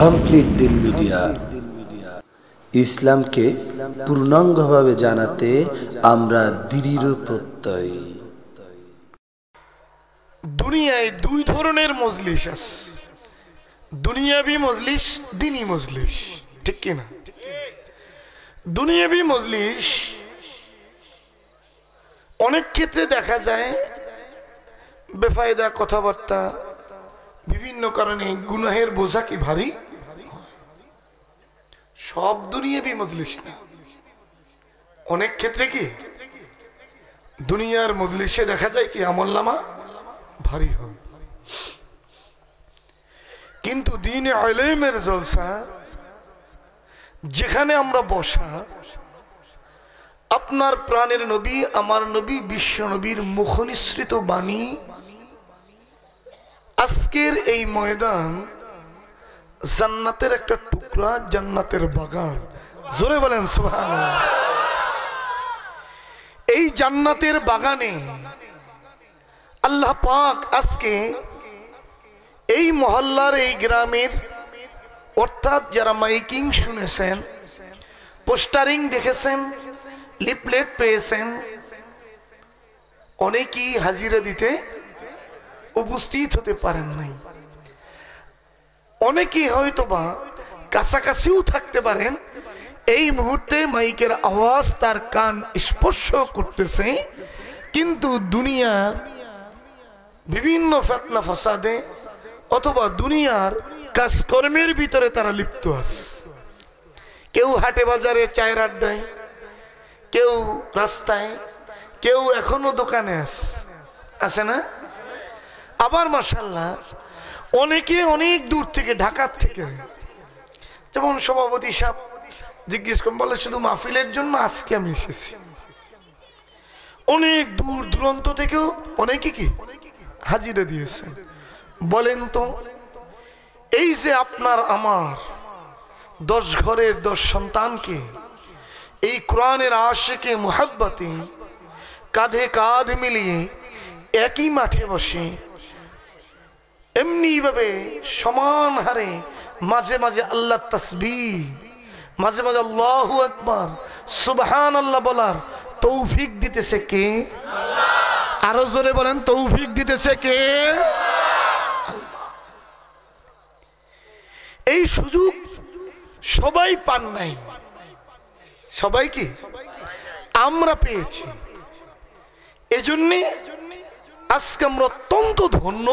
Complete দিন media ইসলামকে পূর্ণাঙ্গভাবে জানাতে আমরা দৃঢ় প্রত্যয়ী। দুনিয়ায় দুই ধরনের মজলিস আছে, দুনিয়াবি মজলিস, দ্বীনি মজলিস, ঠিক কিনা? দুনিয়াবি মজলিস অনেক ক্ষেত্রে দেখা যায় বেফায়দা কথাবার্তা, বিভিন্ন কারণে গুনাহের বোঝা কি ভারী। সব দুনিয়াবি মজলিস না, অনেক ক্ষেত্রে কি দুনিয়ার মজলিসে দেখা যায় কি আমলনামা ভারী হয়। কিন্তু দ্বীনে ইলমের জলসা যেখানে আমরা বসা, আপনার প্রাণের নবী, আমার নবী, বিশ্ব নবীর মুখনিসৃত বাণী, আজকের এই ময়দান জান্নাতের একটা টুকরা, জান্নাতের বাগান। জোরে বলেন সুবহানাল্লাহ। এই জান্নাতের বাগানে আল্লাহ পাক আজকে এই মহল্লার, এই গ্রামের, অর্থাৎ যারা মাইকিং শুনেছেন, পোস্টারিং দেখেছেন, লিফলেট পেয়েছেন, অনেকেই হাজিরা দিতে উপস্থিত হতে পারেন নাই। অনেকেই হয়তোবা কাছাকাছিও থাকতে পারেন। এই মুহূর্তে মাইকের আওয়াজ তার কান স্পর্শ করতেছে, কিন্তু দুনিয়ার বিভিন্ন ফিতনা ফাসাদে অথবা দুনিয়ার কাজকর্মের ভিতরে তারা লিপ্ত আছে। কেউ হাটে বাজারে চায়ের আড্ডায়, কেউ রাস্তায়, কেউ এখনো দোকানে আছে না? আবার মাশাআল্লাহ অনেকে অনেক দূর থেকে, ঢাকার থেকে, যেমন সভাপতি সাহেব জিজ্ঞেস করেন, বলে শুধু মাহফিলের জন্য আজকে আমি এসেছি। অনেক দূর দূরান্ত থেকেও অনেকে কি হাজিরা দিয়েছেন। বলেন তো, এই যে আপনার আমার 10 ঘরের 10 সন্তানকে এই কোরআনের আশিকে মুহাব্বতে কাঁধে কাঁধ মিলিয়ে একই মাঠে বসে এমনি ভাবে সমান হারে মাঝে মাঝে আল্লাহর তাসবিহ, মাঝে মাঝে আল্লাহু আকবার, সুবহানাল্লাহ বলার তৌফিক দিতেছে কে? আরো জোরে বলেন, তৌফিক দিতেছে কে? এই সুযোগ সবাই পান নাই, সবাই কি আমরা পেয়েছি। এজন্য আজকে আমরা অত্যন্ত ধন্য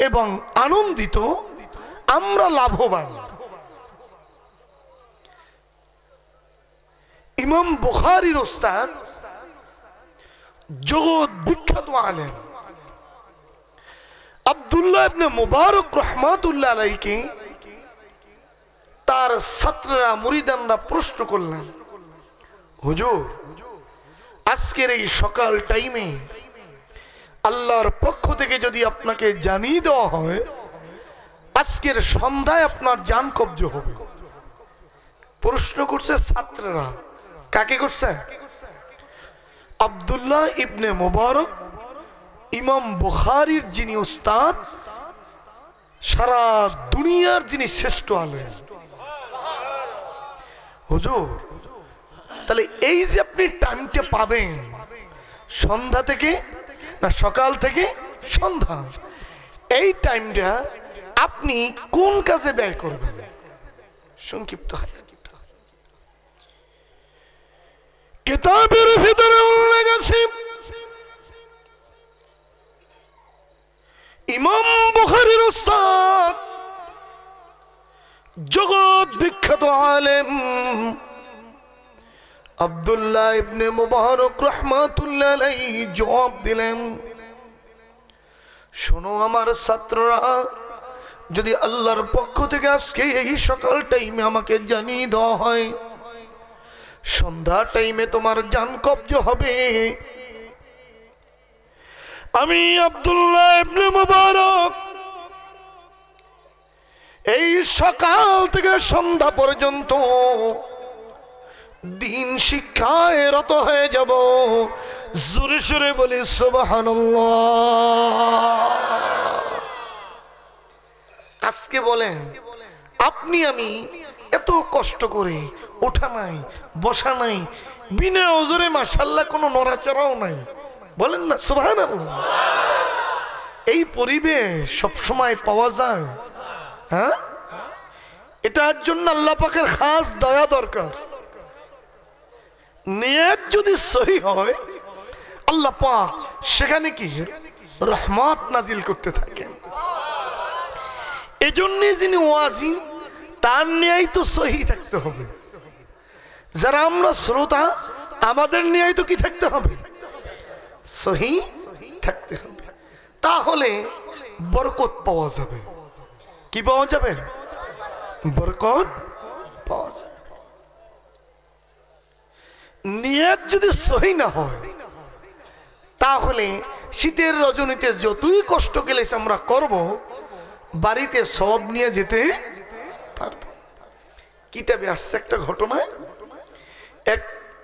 এবং আনন্দিত, আমরা লাভবান। ইমাম বুখারীর ওস্তাদ, জগৎ বিখ্যাত আলেম আব্দুল্লাহ ইবনে মুবারক রাহমাতুল্লাহ আলাইহি তার ছাত্ররা, মুরিদানরা প্রশ্ন করলেন, হুজুর আজকের এই সকাল টাইমে আল্লাহর পক্ষ থেকে যদি আপনাকে জানিয়ে দেওয়া হয় আজকের সন্ধ্যায় আপনার জান কবজ হবে। প্রশ্ন করছে ছাত্ররা। কাকে করছে? আব্দুল্লাহ ইবনে মুবারক, ইমাম বুখারীর যিনি উস্তাদ, সারা দুনিয়ার যিনি শ্রেষ্ঠ আলেম। হুজুর তাহলে এই যে আপনি টাইমটা পাবেন সন্ধ্যা থেকে, না সকাল থেকে সন্ধ্যা, এই টাইমটা আপনি কোন কাজে ব্যয় করবেন? সংক্ষিপ্ত কিতাবের ভিতরে উল্লেখ আছে, ইমাম বুখারীর উস্তাদ, জগৎ বিখ্যাত আলেম আব্দুল্লাহ ইবনে মুবারক রাহমাতুল্লাহ আলাইহি জবাব দিলেন, শোনো আমার ছাত্ররা, যদি আল্লাহর পক্ষ থেকে আজকে এই সকাল টাইমে আমাকে জানিয়ে দেওয়া হয় সন্ধ্যা টাইমে তোমার জান কবজ হবে, আমি আব্দুল্লাহ ইবনে মুবারক এই সকাল থেকে সন্ধ্যা পর্যন্ত দিন শিক্ষায় রত হয়ে যাব। জোরে জোরে বলি সুবহানাল্লাহ। আজকে বলেন আপনি আমি এত কষ্ট করে ওঠা নাই, বসা নাই, বিনা ওজরে মাশাআল্লাহ কোনো নড়াচড়াও নাই, বলেন না সুবহানাল্লাহ। এই পরিবেশ সব সময় পাওয়া যায়? হ্যাঁ, এটার জন্য আল্লাহ পাকের খাস দয়া দরকার। নিয়ত যদি সহি হয় আল্লাহ পাক সেখানে কি রহমত নাজিল করতে থাকেন। এজন্য যিনি ওয়াজি তার নিয়ত তো সহি থাকতে হবে। যারা আমরা শ্রোতা আমাদের নিয়ত তো কি থাকতে হবে? সহি থাকতে হবে। তাহলে বরকত পাওয়া যাবে। কি পাওয়া যাবে? বরকত পাওয়া যাবে। নিয়ত যদি সহি না হয় তাহলে শীতের রজনীতে যতই কষ্ট গেলে আমরা করব বাড়িতে সব নিয়ে যেতে পারবো। কিতাবে আসছে একটা ঘটনা, এক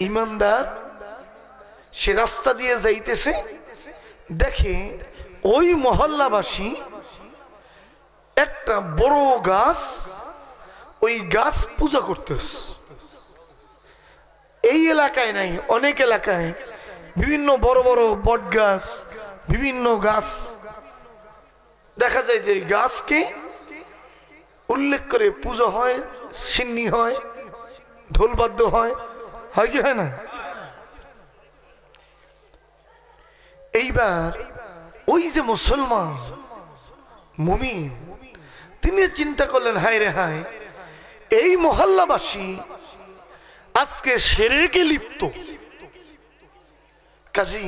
ইমানদার সে রাস্তা দিয়ে যাইতেছে, দেখে ওই মহল্লাবাসী একটা বড় গাছ, ওই গাছ পূজা করতেছে। এই এলাকায় নাই, অনেক এলাকায় বিভিন্ন বড় বড় বট গাছ, বিভিন্ন গাছ দেখা যায় যে গাছকে উল্লেখ করে পূজা হয়, সিন্নি হয়, ঢোলবাদ্য হয়, হয় কি হয় না? এইবার ওই যে মুসলমান মুমিন তিনি চিন্তা করলেন, হায় রে হায়, এই মহল্লাবাসী আজকে শিরকে লিপ্ত, কাজী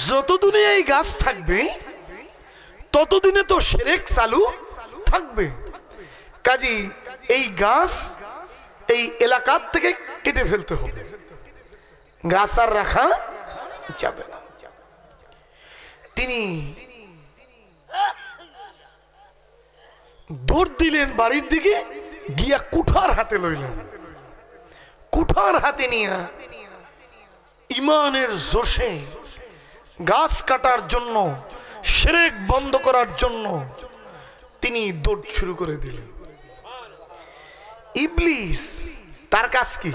যতদিনে এই গাছ থাকবে ততদিনে তো শিরক চালু থাকবে। কাজী এই গাছ এই এলাকার থেকে কেটে ফেলতে হবে, গাছ আর রাখা যাবে না। তিনি দৌড় দিলেন বাড়ির দিকে, গিয়া কুঠার হাতে লইলেন। কুঠার হাতে নিয়ে ইমানের জোশে গাছ কাটার জন্য, শিরক বন্ধ করার জন্য তিনি দৌড় শুরু করে দিলেন। ইবলিস তার কাজ কি?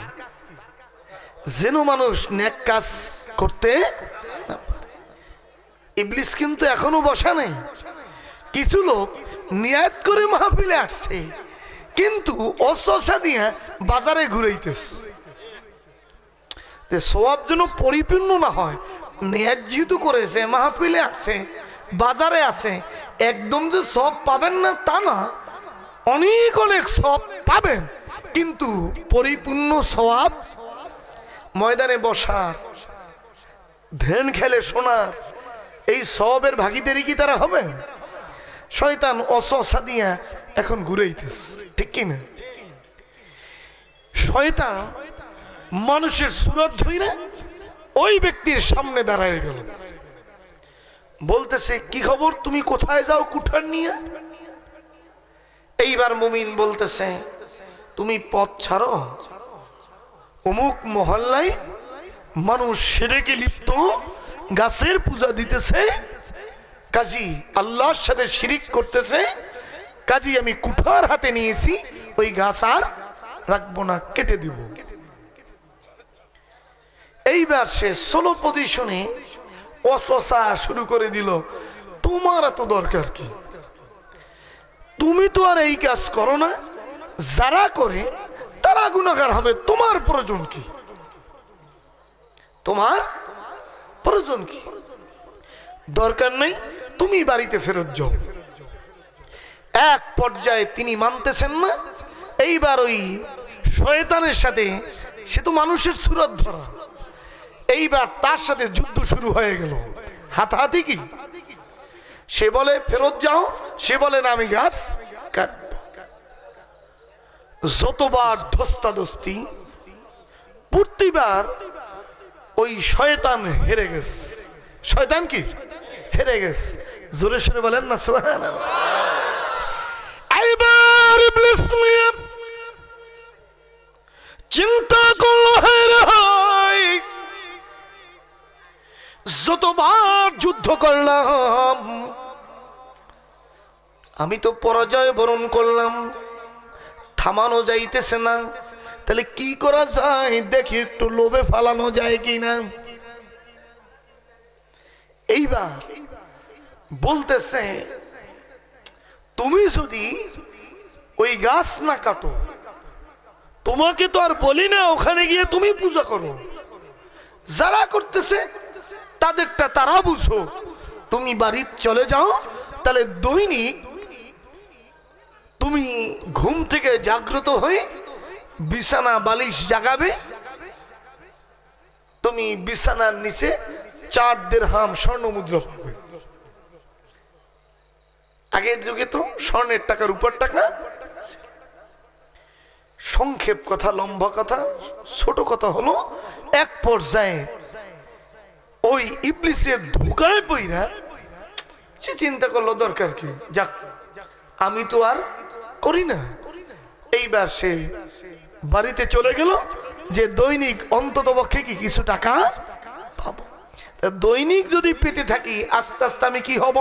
যেন মানুষ নেক কাজ করতে না পারে। ইবলিস কিন্তু এখনো বসা নেই। কিছু লোক নিয়াত করে মাহফিলে আসছে কিন্তু অসসা দিয়ে বাজারে ঘুরাইতেছে, সওয়াব যেন পরিপূর্ণ না হয়। নিয়াত যেহেতু করেছে, মাহফিলে আসছে, বাজারে আছে, একদম যে সব পাবেন না তা না, অনেক অনেক সব পাবেন, কিন্তু পরিপূর্ণ সওয়াব ময়দানে বসার, ধ্যান খেলে শোনার, এই সওয়াবের ভাগীদারি কি তারা হবে? শয়তান অসসা দিয়া এখন ঘুরাইতেছে, ঠিক কিনা? শয়তান মানুষের সুরত ধইরা ওই ব্যক্তির সামনে দাঁড়ায় গেল, বলতেছে, কি খবর, তুমি কোথায় যাও কুঠার নিয়ে? এইবার মুমিন বলতেছে, তুমি পথ ছাড়ো, অমুক মহল্লায় মানুষ শিরকে লিপ্ত, গাছের পূজা দিতেছে, কাজী আল্লাহর সাথে শিরিক করতেছে, কাজী আমি কুঠার হাতে নিয়েছি, ওই গাছ আর রাখবো না, কেটে দিব। এইবার সে সোলো পজিশনে অসসা শুরু করে দিল, তোমার এত দরকার কি? তুমি তো আর এই কাজ করো না, যারা করে তারা গুনাহগার হবে, তোমার প্রয়োজন কি? তোমার প্রয়োজন কি? দরকার নেই, তুমি বাড়িতে ফেরত যাও। এক পর্যায়ে তিনি মানতেছেন না। এইবার ওই শয়তানের সাথে, সে তো মানুষের সুরত ধরা, এইবার তার সাথে যুদ্ধ শুরু হয়ে গেল, হাতাহাতি। কি সে বলে ফেরত যাও, সে বলে না আমি গাছ কাটব। যতবার ধস্তাধস্তি, প্রতিবার ওই শয়তান হেরে গেছে। শয়তান কি হেরে গেছে? জোরে সরে বলেন না সুবহানাল্লাহ। এইবার ইবলিস চিন্তা করলো, হায় যতবার যুদ্ধ করলাম আমি তো পরাজয় বরণ করলাম, থামানো যাইতেছে না, তাহলে কি করা যায় দেখি একটু লোভে ফালানো যায় কিনা। এইবার বলতেছে তুমি যদি ওই গাছ না কাটো, তোমাকে তো আর বলি না ওখানে গিয়ে তুমি পূজা করো, যারা করতেছে তাদেরটা তারা বুঝো, তুমি বাড়ি চলে যাও। তাহলে দৈনিক তুমি ঘুম থেকে জাগ্রত হয়ে বিছানা বালিশ জাগাবে, তুমি বিছানার নিচে 4 দিরহাম স্বর্ণ মুদ্রা পাবে। আগের যুগে তো স্বর্ণের টাকার উপর টাকা। সংক্ষেপ কথা, লম্বা কথা, ছোট কথা হলো এক পর্যায়ে ওই ইবলিসের ধোঁকায় পইরা সে চিন্তা করলো দরকার কি, যাক আমি তো আর করি না। এইবার সে বাড়িতে চলে গেল যে দৈনিক অন্তত পক্ষে কি কিছু টাকা পাবো। দৈনিক যদি পেতে থাকি আস্তে আস্তে আমি কি হব,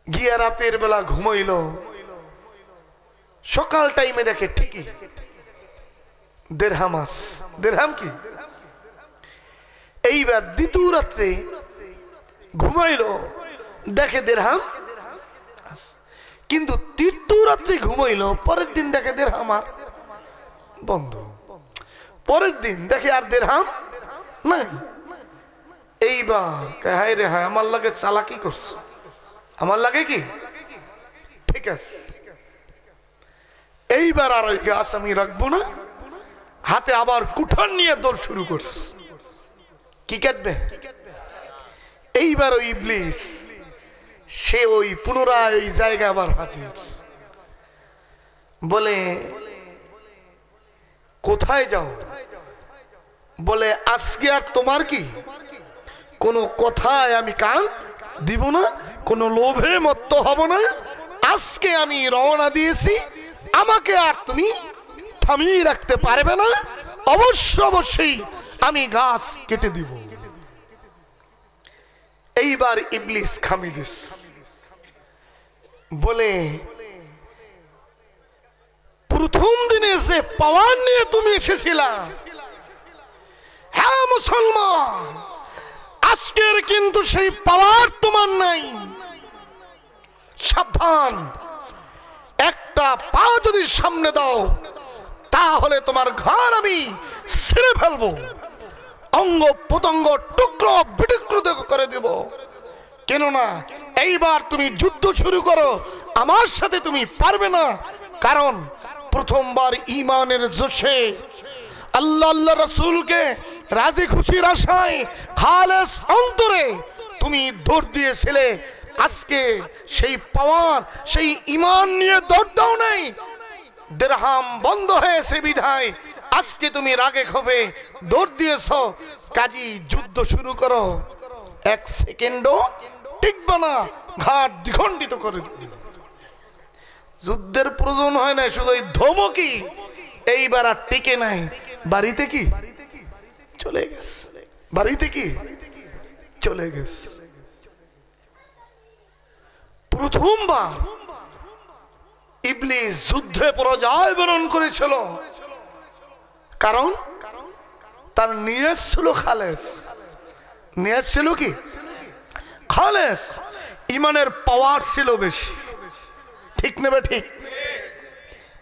গিয়া রাতের বেলা ঘুমাইল, সকাল টাইমে দেখে ঠিকই দেড়হাম আস, দেড়হাম কি। এইবার দ্বিতীয় রাত্রে ঘুমাইল, দেখে দেড়হাম, কিন্তু তৃতীয় রাত্রে ঘুমাইল, পরের দিন দেখে দেড়হাম আর বন্ধ, পরের দিন দেখে আর দেড়হাম নাই। এইবার হায় রে হায়, আমার লাগে চালাকি করছো, আমার লাগে কি ঠিক আছে, এইবার আর ওই গাছ আমি রাখবো না। হাতে আবার কুঠার নিয়ে দৌড় শুরু করছে, কি কাটবে। এইবার ওই ইবলিস সে ওই পুনরায় ওই জায়গা আবার হাজির, বলে কোথায় যাও, বলে আজকে আর তোমার কি কোনো কথায় আমি কান দিব না, কোনো লোভে মত্ত হব না। আজকে আমি রওনা দিয়েছি, আমাকে আর তুমি থামিয়ে রাখতে পারবে না, অবশ্যই আমি গাছ কেটে দিব। এইবার ইবলিস খামিদিস বলে প্রথম দিনে যে পাওয়ার নিয়ে তুমি এসেছিলা, হ্যাঁ মুসলমান, আজকের কিন্তু সেই পাওয়ার তোমার নাই। সাবধান, একটা পা যদি সামনে দাও তাহলে তোমার ঘর আমি ছিঁড়ে ফেলবো, অঙ্গ প্রত্যঙ্গ টুকরো বিটুকরো করে দেব। কেননা এইবার তুমি যুদ্ধ শুরু করো, আমার সাথে তুমি পারবে না, কারণ প্রথমবার ঈমানের জোশে আল্লাহ রাসূলকে রাজি খুশির আশায় খালেস অন্তরে তুমি দৌড় দিয়েছিলে। আজকে সেই পাওয়ার, সেই ঈমান নিয়ে দৌড় দাও নাই, দিরহাম বন্ধ হয়েছে বিধায় আজকে তুমি রাগে ক্ষোভে দৌড় দিয়েছ। কাজী যুদ্ধ শুরু করো, 1 সেকেন্ডও টিকবে না, ঘাট দ্বিখণ্ডিত করে দিবে। যুদ্ধের প্রয়োজন হয় না, শুধু ওই ধমকি। এইবার আর টিকে নাই, বাড়িতে কি চলে গেছে, বাড়িতে কি চলে গেছে। প্রথমবার ইবলিস যুদ্ধে পরাজয় বরণ করেছিল, কারণ তার নিয়ত ছিল খালেস। নিয়ত ছিল কি খালেস, ইমানের পাওয়ার ছিল বেশি, ঠিক নেবে ঠিক,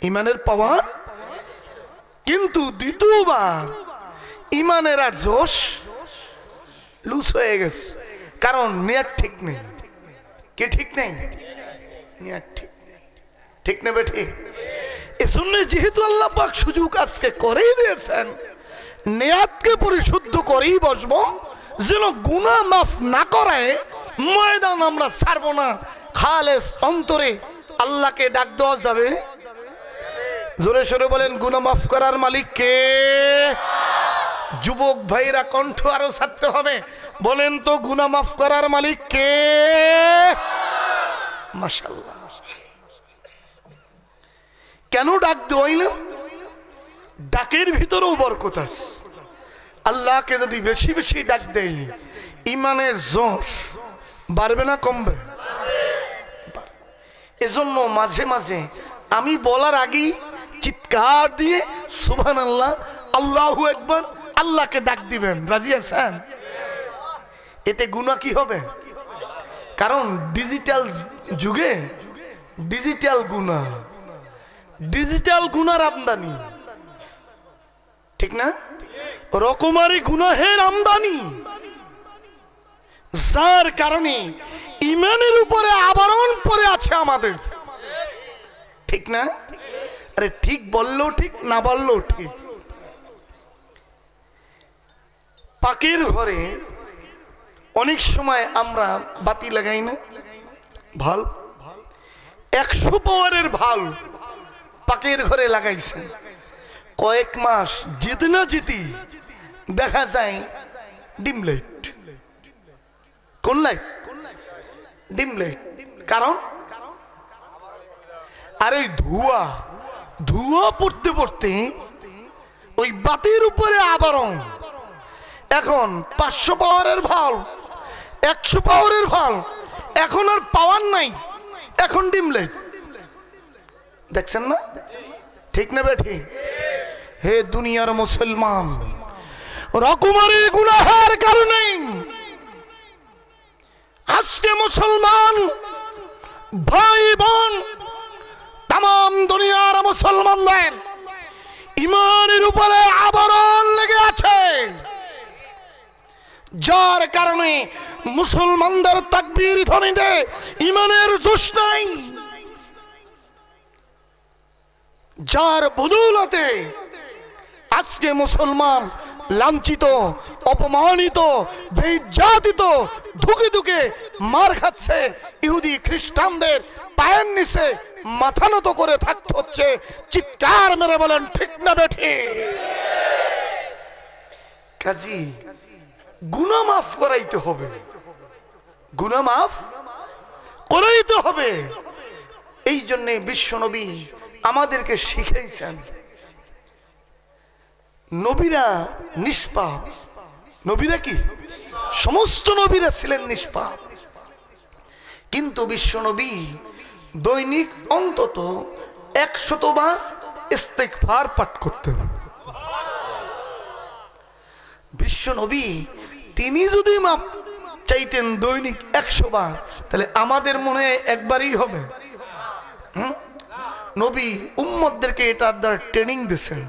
ইমানের পাওয়ার। কিন্তু দ্বিতীয়বার ইমানের আর জোশ লুজ হয়ে গেছে, কারণ নিয়ত ঠিক নেই। কি ঠিক নেই? নিয়ত ঠিক নেই, ঠিক নেবে ঠিক। এজন্য যেহেতু আল্লাহ পাক সুযোগ আজকে করেই দিয়েছেন, নিয়তকে পরিশুদ্ধ করেই বসবো, যেন গুনাহ মাফ না করায় ময়দান আমরা ছাড়বো না। খালেস অন্তরে আল্লাহকে ডাক দেওয়া যাবে। জোরে সোরে বলেন, গুনাহ মাফ করার মালিক কে? যুবক ভাইরা কণ্ঠ আরো ছাড়তে হবে, বলেন তো গুনাহ মাফ করার মালিক কে? মাশাআল্লাহ। কেন ডাক দেওয়াইলাম? ডাকের ভিতরেও বরকত আছে। আল্লাহকে যদি বেশি বেশি ডাক দেই, ইমানের জোশ বাড়বে না কমবে? এজন্য মাঝে মাঝে আমি বলার আগেই চিৎকার দিয়ে সুবহানাল্লাহ, আল্লাহু আকবার, আল্লাহকে ডাক দিবেন। রাজি আছেন? এতে গুনাহ কি হবে? কারণ ডিজিটাল যুগে ডিজিটাল গুনার আমদানি, ঠিক না? রকমারি গুনাহের আমদানি, যার কারণে ইমানের উপরে আবরণ পড়ে আছে আমাদের, ঠিক না? আরে ঠিক বললেও ঠিক, না বললেও ঠিক। পাকের ঘরে অনেক সময় আমরা বাতি লাগাই না, ভাল 100 পাওয়ারের ভাল পাকের ঘরে লাগাইছে, কয়েক মাস যেতে না যেতে দেখা যায় ডিম লাইট। কোন লাইট? Dim light. কারণ আর ওই ধোঁয়া পড়তে পড়তে ওই বাতির উপরে আবরণ। এখন 500 পাওয়ারের ভাল, 100 পাওয়ারের ভাল, এখন আর পাওয়ার নাই, এখন ডিম লাইট। দেখছেন না? ঠিক না বেঠি? হে দুনিয়ার মুসলমান, রকমারি গুনাহের কারণে আজকে মুসলমান ভাই বোন, তাম দুনিয়ার মুসলমানদের ইমানের উপরে আবরণ লেগে আছে, যার কারণে মুসলমানদের তাকবীর ধ্বনিতে ইমানের জোশ নাই, যার বদৌলতে আজকে মুসলমান লাঞ্ছিত, অপমানিত, বেইজ্জতিত, ধুকে ধুকে মার খাচ্ছে। ইহুদি খ্রিস্টানদের পায়ের নিচে মাথা নত করে থাকতে হচ্ছে। চিৎকার মেরে বলেন ঠিক না বেঠি? কাজী গুনাহ মাফ করাইতে হবে, গুনাহ মাফ করাইতে হবে। এই জন্যে বিশ্বনবী আমাদেরকে শিখাইছেন, নবীরা নিষ্পাপ। নবীরা কি? সমস্ত নবীরা ছিলেন নিষ্পাপ, কিন্তু বিশ্বনবী দৈনিক অন্তত 100 বার ইস্তেগফার পাঠ করতেন। বিশ্বনবী তিনি যদি মাপ চাইতেন দৈনিক 100 বার, তাহলে আমাদের মনে একবারই হবে? নবী উম্মতদেরকে এটার দ্বারা ট্রেনিং দিয়েছেন,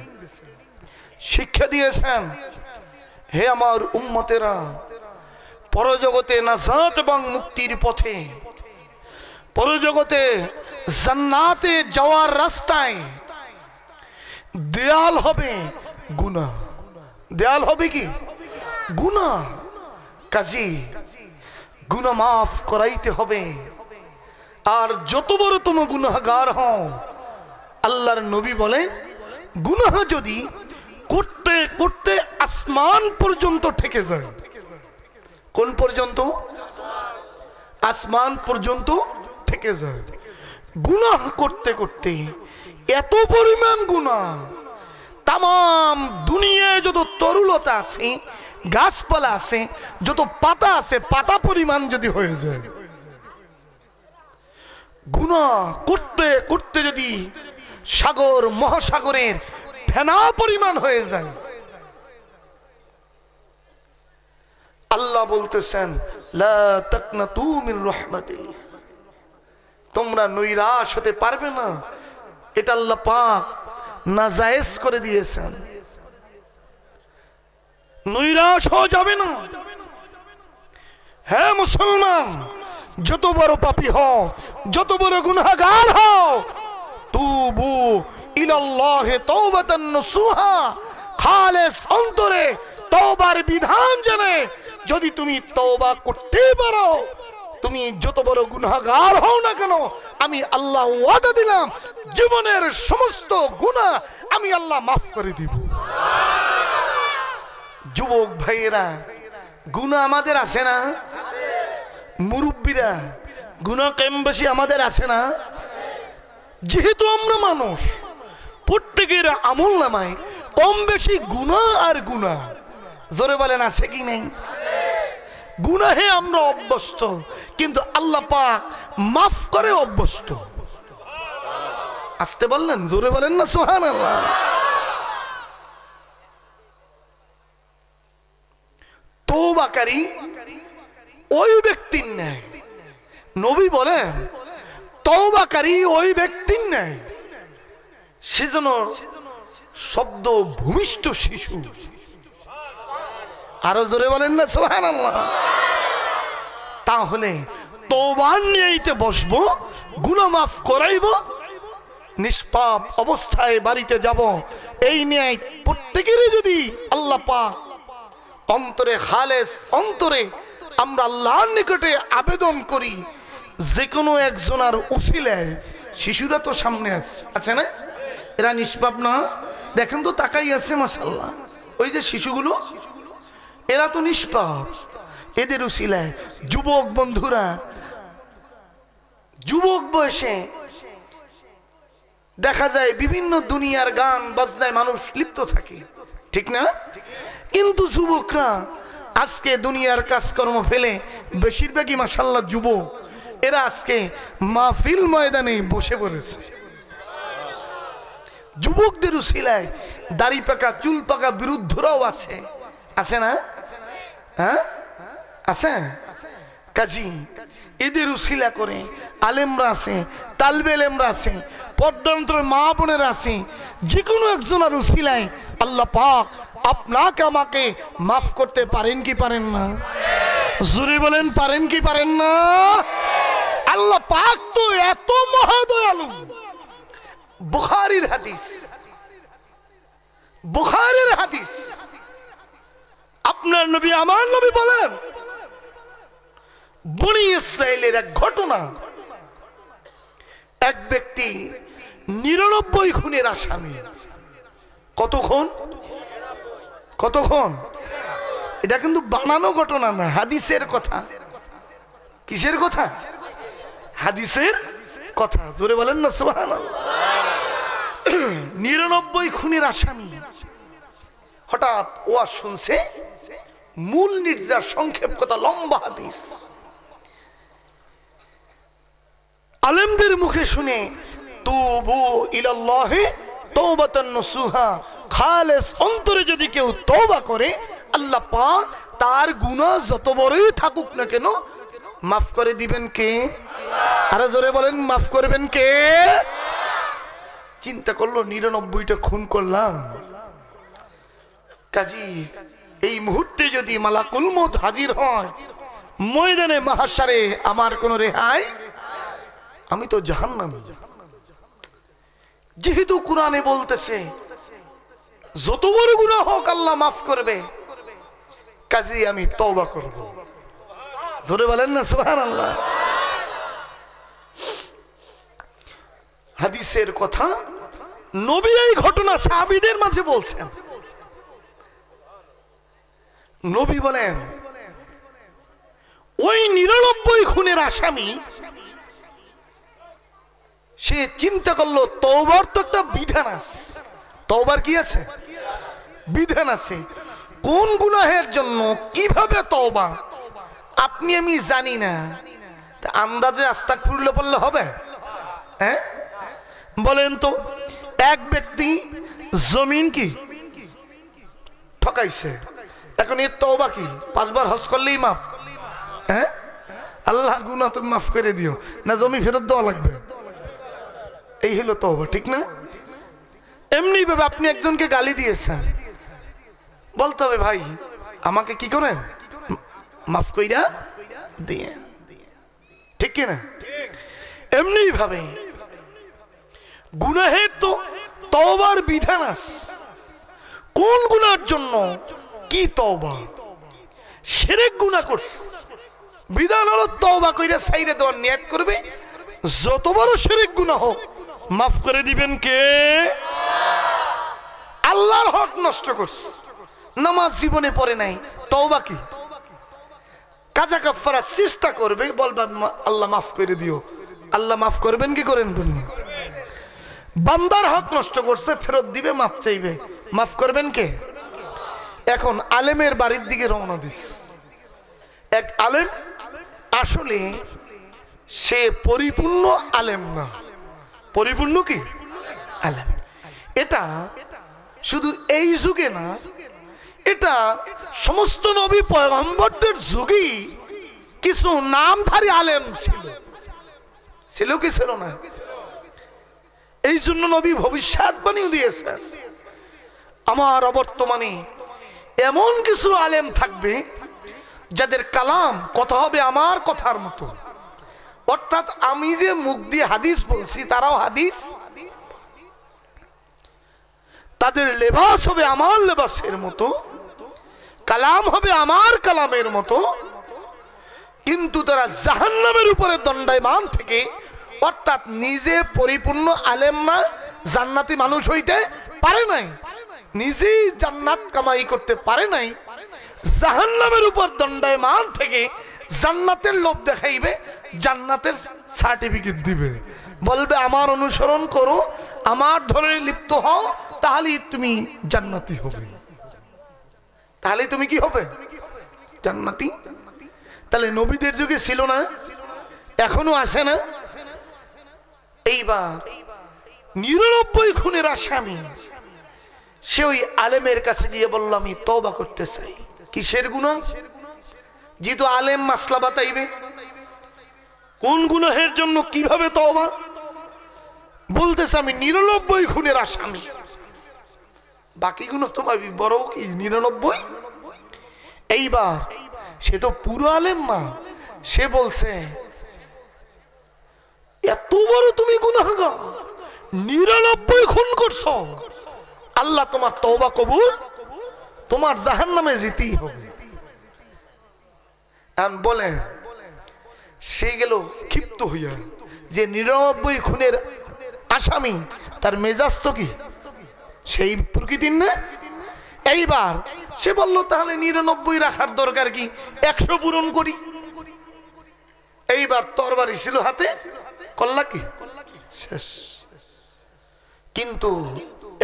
শিক্ষা দিয়েছেন। হে আমার উম্মতেরা, পরজগতে নাজাত এবং মুক্তির পথে, পরজগতে জান্নাতে যাওয়ার রাস্তায় দেয়াল হবে গুনাহ। দেয়াল হবে কি? গুনাহ। কাজী গুনাহ মাফ করাইতে হবে। আর যত বড় তুমি গুনাহগার হও, আল্লাহর নবী বলেন গুনাহ যদি করতে করতে আসমান পর্যন্ত ঠেকে যায়। কোন পর্যন্ত? আসমান পর্যন্ত ঠেকে যায়। গুনাহ করতে করতে এত পরিমাণ গুনাহ, তাম দুনিয়ায় যত তরুলতা আছে, গাছপালা আছে, যত পাতা আছে, পাতা পরিমাণ যদি হয়ে যায়, গুনাহ করতে করতে যদি সাগর মহাসাগরের ফেনা পরিমাণ হয়ে যায়, আল্লাহ বলতেছেন লা তাকনাতু মির রাহমাতিল্লাহ, তোমরা নৈরাশ হতে পারবে না। এটা আল্লাহ পাক নাজায়েজ করে দিয়েছেন, নৈরাশ হওয়া যাবে না। হ্যাঁ মুসলমান, যত বড় পাপী হও, যত বড় গুনাহগার হও, তুবু ইলাল্লাহি তাওবাতান নসুহা, খালেস অন্তরে তওবার বিধান জেনে যদি তুমি তওবা করতে পারো, তুমি যত বড় গুনাহগার হও না কেন, আমি আল্লাহ ওয়াদা দিলাম জীবনের সমস্ত গুনাহ আমি আল্লাহ মাফ করে দিব। যুবক ভাইয়েরা, গুনাহ আমাদের আছে না? মুরব্বীরা, গুনাহ কম বেশি আমাদের আছে না? যেহেতু আমরা মানুষ, প্রত্যেকের আমল নামায় কম বেশি গুনাহ আর গুনাহ। জোরে বলেন আছে কি নেই? গুনাহে আমরা অভ্যস্ত, কিন্তু আল্লাহ পাক মাফ করে অভ্যস্ত। আসতে বললেন, জোরে বলেন না সুবহানাল্লাহ। তওবাকারী ওই ব্যক্তির ন্যায়, নবী বলেন তওবাকারী ওই ব্যক্তির ন্যায় সেজন্য শব্দ ভূমিষ্ঠ শিশু। আরো জোরে বলেন না সুবহানাল্লাহ। তাহলে তওবা নিয়েইতে বসবো, গুনাহ মাফ করাইব, নিষ্পাপ অবস্থায় বাড়িতে যাব, এই নিয়ে প্রত্যেকেরই যদি আল্লাহ পাক অন্তরে খালেস অন্তরে আমরা আল্লাহর নিকটে আবেদন করি, যে কোনো একজনের উসিলায়, শিশুরা তো সামনে আছে না, এরা নিষ্পাপ না, দেখেন তো তাকাই আছে মাশাআল্লাহ, ওই যে শিশুগুলো এরা তো নিষ্পাপ, এদের উসিলায় যুবক বন্ধুরা, যুবক বয়সে দেখা যায় বিভিন্ন দুনিয়ার গান বাজনায় মানুষ লিপ্ত থাকে, ঠিক না? কিন্তু যুবকরা আজকে দুনিয়ার কাজকর্ম ফেলে, বেশিরভাগই মাশাআল্লাহ যুবক, এরা আজকে মাহফিল ময়দানে বসে পড়েছে। যুবকদের উসিলায় দাড়ি পাকা চুল পাকা বিরুদ্ধরাও আছে, আছে না? হ্যাঁ আছে। কাজী এদের উসিলা করে আলেমরা আছে, তালবে আলেমরা আছে, পর্দান্তরের মা বোনেরা আছে, যে কোনো একজনের উসিলায় আল্লাহ পাক আপনাকে আমাকে মাফ করতে পারেন কি পারেন না? জোরে বলেন পারেন কি পারেন না? আল্লাহ পাক তো এত মহাদয়ালু। বুখারীর হাদিস, বুখারীর হাদিস, আপনার নবী আমার নবী বলেন, বনি ইসরাইলের এক ঘটনা, এক ব্যক্তি 99 খুনের আসামি। কত খুন? কত খুন? এটা কিন্তু বানানো ঘটনা না, হাদিসের কথা। কিসের কথা? হাদিসের কথা। জোরে বলেন না সুবহানাল্লাহ। 99 খুনের আসামি হঠাৎ ওয়াজ শুনছে, মূল নির্যাস সংক্ষেপ কথা, লম্বা হাদিস আলেমদের মুখে শুনে, তুবু ইলাল্লাহি তাওবাতান নসুহা, খালেস অন্তরে যদি কেউ তওবা করে, আল্লাহ পাক তার গুনাহ যত বড়ই থাকুক না কেন মাফ করে দিবেন কে? আরে জোরে বলেন, মাফ করবেন কে? চিন্তা করলো 99টা খুন করলাম, কাজী এই মুহূর্তে যদি মালাকুল মউত হাজির হয় ময়দানে মাহশারে, আমার কোনো রেহাই, আমি তো জাহান্নামী। যেহেতু কোরআনে বলতেছে যত বড় গুনাহ হোক আল্লাহ মাফ করবে, কাজী আমি তওবা করব। জোরে বলেন না সুবহানাল্লাহ। হাদিসের কথা, নবী এই ঘটনা সাহাবীদের মাঝে বলছেন। নবী বলেন, ওই 99 খুনের আসামি সে চিন্তা করলো, তওবার তো একটা বিধান আছে, তওবার কি আছে? বিধান আছে। কোন গুনাহের জন্য কিভাবে তওবা আপনি আমি জানি না, তা আন্দাজে আস্তাগফিরুল্লাহ পড়লে হবে? হ্যাঁ বলেন তো, এক ব্যক্তি জমিন কি ঠকাইছে, এখন এর তওবা কি? 5 বার হজ করলেই মাফ? হ্যাঁ, আল্লাহ গুনাহ তুমি মাফ করে দিও না, জমি ফেরত দেওয়া লাগবে, এই হলো তওবা, ঠিক না? এমনি ভাবে আপনি একজনকে গালি দিয়েছেন, বলতে হবে ভাই আমাকে কি করেন, মাফ কইরা দিয়ে, ঠিক কি না? এমনি ভাবে গুনাহের তো তওবার বিধান আছে। কোন গুনার জন্য কি তওবা? শিরক গুনাহ করছে, বিধান হলো তওবা কইরা ছাইরে দেওয়ার নিয়ত করবে, যত বড় শিরক গুনাহ হোক মাফ করে দিবেন কে? আল্লাহর হক নষ্ট করছে, নামাজ জীবনে পড়ে নাই, তওবা কি? কাজা কাফারা চেষ্টা করবে, বলবা আল্লাহ মাফ করে দিও, আল্লাহ মাফ করবেন কি করেন? বান্দার হক নষ্ট করছে, ফেরত দিবে, মাফ চাইবে, মাফ করবেন কে? এখন আলেমের বাড়ির দিকে রওনা দিস। এক আলেম আসলে সে পরিপূর্ণ আলেম না, পরিপূর্ণ কি আলেম। এটা শুধু এই যুগে না, এটা সমস্ত নবী পয়গম্বরদের যুগেই কিছু নামধারী আলেম ছিল। ছিল কি ছিল না? এই জন্য নবী ভবিষ্যৎবাণীও দিয়েছেন, আমার অবর্তমানে এমন কিছু আলেম থাকবে যাদের কালাম কথা হবে আমার কথার মতো। অর্থাৎ আমি যে মুখ দিয়ে হাদিস বলছি তারাও হাদিস, তাদের লেবাস হবে আমার লেবাসের মতো, কালাম হবে আমার কালামের মতো, কিন্তু তারা জাহান্নামের উপরে দণ্ডায়মান থেকে, অর্থাৎ নিজে পরিপূর্ণ আলেম না, জান্নাতি মানুষ হইতে পারে নাই, নিজেই জান্নাত কামাই করতে পারে নাই, জাহান্নামের উপর দণ্ডায়মান থেকে জান্নাতের লোভ দেখাইবে, জান্নাতের সার্টিফিকেট দিবে, বলবে আমার অনুসরণ করো, আমার ধরে লিপ্ত হও, তাহলেই তুমি জান্নাতি হবে। তাহলে তুমি কি হবে? জান্নাতি। তাহলে নবীদের যুগে ছিল না, এখনো আসে না। এইবার 99 খুনের আসামি সে ওই আলেমের কাছে গিয়ে বলল আমি তওবা করতে চাই। কিসের গুনাহ? যেহেতু আলেম মাসলা বাতাইবে, কোন গুনাহের জন্য কিভাবে তওবা বলতেছে, আমি 99 খুনের আসামি, বাকি গুনাহ তোমার বড় কি 99? এইবার সে তো পুরো আলেম না, সে বলছে এত বড় তুমি গুনাহগার, 99 খুন করছো, আল্লাহ তোমার তওবা কবুল, তোমার জাহান্নামে যেতেই হবে। আর বলে সে গেল ক্ষিপ্ত হইয়া, যে 99 খুনের আসামি, তার মেজাজ তো কি সেই প্রকৃতির না। এইবার সে বলল তাহলে 99 রাখার দরকার কি, 100 পূরণ করি। এইবার তরবারি ছিল হাতে, করলা কি শেষ। কিন্তু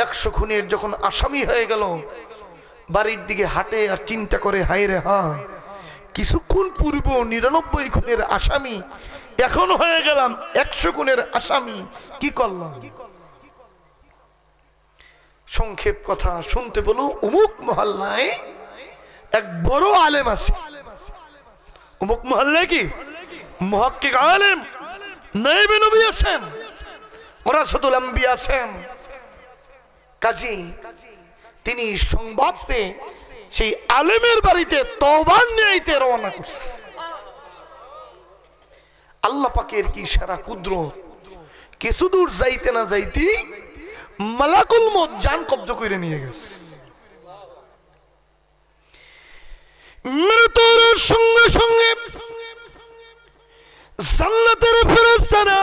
100 খুনের যখন আসামি হয়ে গেল, বাড়ির দিকে হাঁটে আর চিন্তা করে, হায় রে হা, কিছুক্ষণ পূর্ব 99 খুনের আসামি, এখন হয়ে গেলাম 100 খুনের আসামি, কি করলাম? সংক্ষেপ কথা শুনতে বলো, অমুক মহল্লায় এক বড় আলেম আছে। অমুক মহল্লায় কি মুহাক্কিক আলেম, নায়েবে নবী আছেন, ওয়ারাসাতুল আম্বিয়া আছেন। কাজী তিনি সংবাদ পেয়ে সেই আলেমের বাড়িতে তওবা নিতে রওনা করছে। আল্লাহ পাকের কি সারা কুদরত, কিছু দূর যাইতে না যাইতে মালাকুল মউত জান কবজা করে নিয়ে গেছে। মৃত্যুর সঙ্গে সঙ্গে জান্নাতের ফেরেশতারা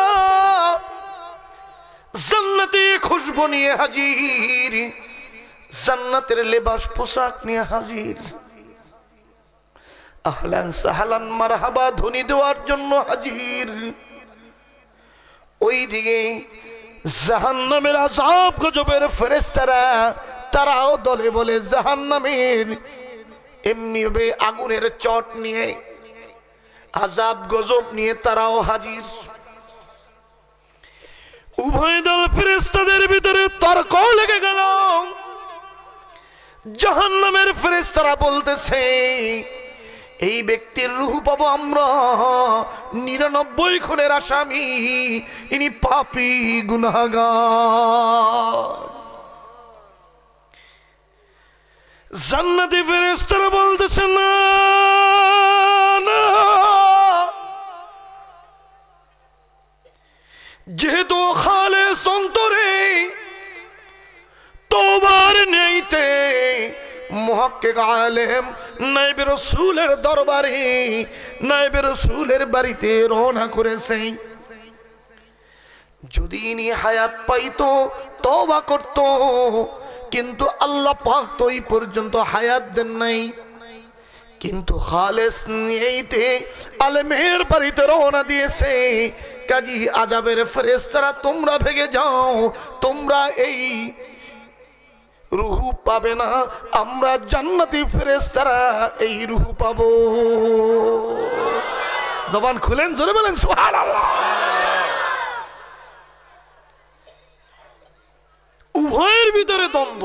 জান্নাতি খুশবু নিয়ে হাজির, জান্নাতের লেবাস পোশাক নিয়ে হাজির, আহলান সাহলান মারহাবা ধ্বনি দেওয়ার জন্য হাজির। ওইদিকে জাহান্নামের আযাব গজবের ফেরেশতারা, তারাও দলে বলে জাহান্নামের এমনি ভাবে আগুনের চট নিয়ে, আযাব গজব নিয়ে তারাও হাজির। উভয় দল ফেরেশতাদের ভিতরে তর্ক লেগে গেল। জাহান্নামের ফেরেশতারা বলতেছে এই ব্যক্তির রূহ পাবো আমরা, 99 খুনের আসামি, ইনি পাপী গুনাহগার। জান্নাতি ফেরেশতারা বলতেছে না না, যেহেতু খালেস অন্তরে তওবার নেইতে মুহাক্কিক আলেম নায়েবে রাসূলের দরবারে, নায়েবে রাসূলের বাড়িতে রওনা করেছে। যদি ইনি হায়াত পাইতো তওবা করত, কিন্তু আল্লাহ পাক তো এই পর্যন্ত হায়াত দেন নাই। কিন্তু খালেস নিয়েইতে আলেমের বাড়িতে রওনা দিয়েছে। কাজী আযাবের ফেরেশতারা তোমরা ভেগে যাও, তোমরা এই রূহ পাবে না, আমরা জান্নাতি ফেরেশতারা এই রূহ পাবো। জবান খুলেন, জোরে বলেন সুবহানাল্লাহ। ভিতরে দ্বন্দ্ব।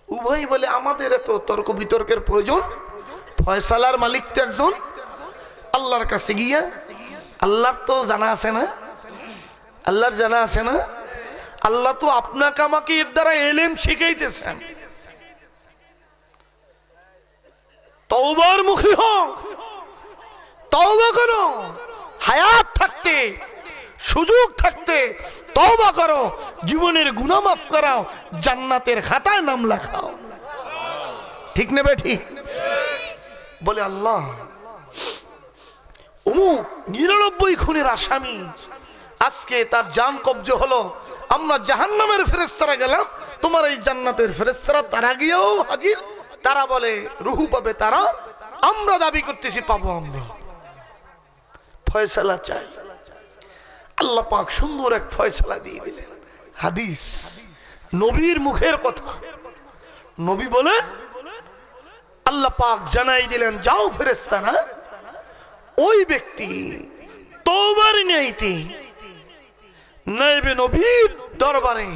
উভয় বলে আমাদের এত তর্ক বিতর্কের প্রয়োজন, ফয়সালার মালিক তো একজন, আল্লাহর কাছে গিয়া। আল্লাহর তো জানা আছে না, আল্লাহর জানা আছে না, আল্লাহ তো আপনাকে আমাকে এর দ্বারা এলেম শিখাইতেছেন। তওবার মুখী হও, তওবা করো, হায়াত থাকতে, সুযোগ থাকতে তওবা করো, জীবনের গুনাহ মাফ করাও, জান্নাতের খাতায় নাম লেখাও। ঠিক নেবে ঠিক? বলে আল্লাহ অমুক 99 খুনের আসামি, আজকে তার জান কব্জ হলো, আমরা জাহান্নামের ফেরেশতারা গেলাম, তোমার এই জান্নাতের ফেরেশতারা তারা গিয়েও হাজির, তারা বলে রুহু পাবে তারা, আমরা দাবি করতেছি পাবো আমরা। ফয়সালা চাই, আল্লাহ পাক সুন্দর এক ফয়সালা দিয়ে দিলেন। হাদিস, নবীর মুখের কথা। নবী বলেন, আল্লাহ পাক জানাই দিলেন, যাও ফেরেশতারা, ওই ব্যক্তি তওবার নিয়াইতে নায়েবে নবীর দরবারে,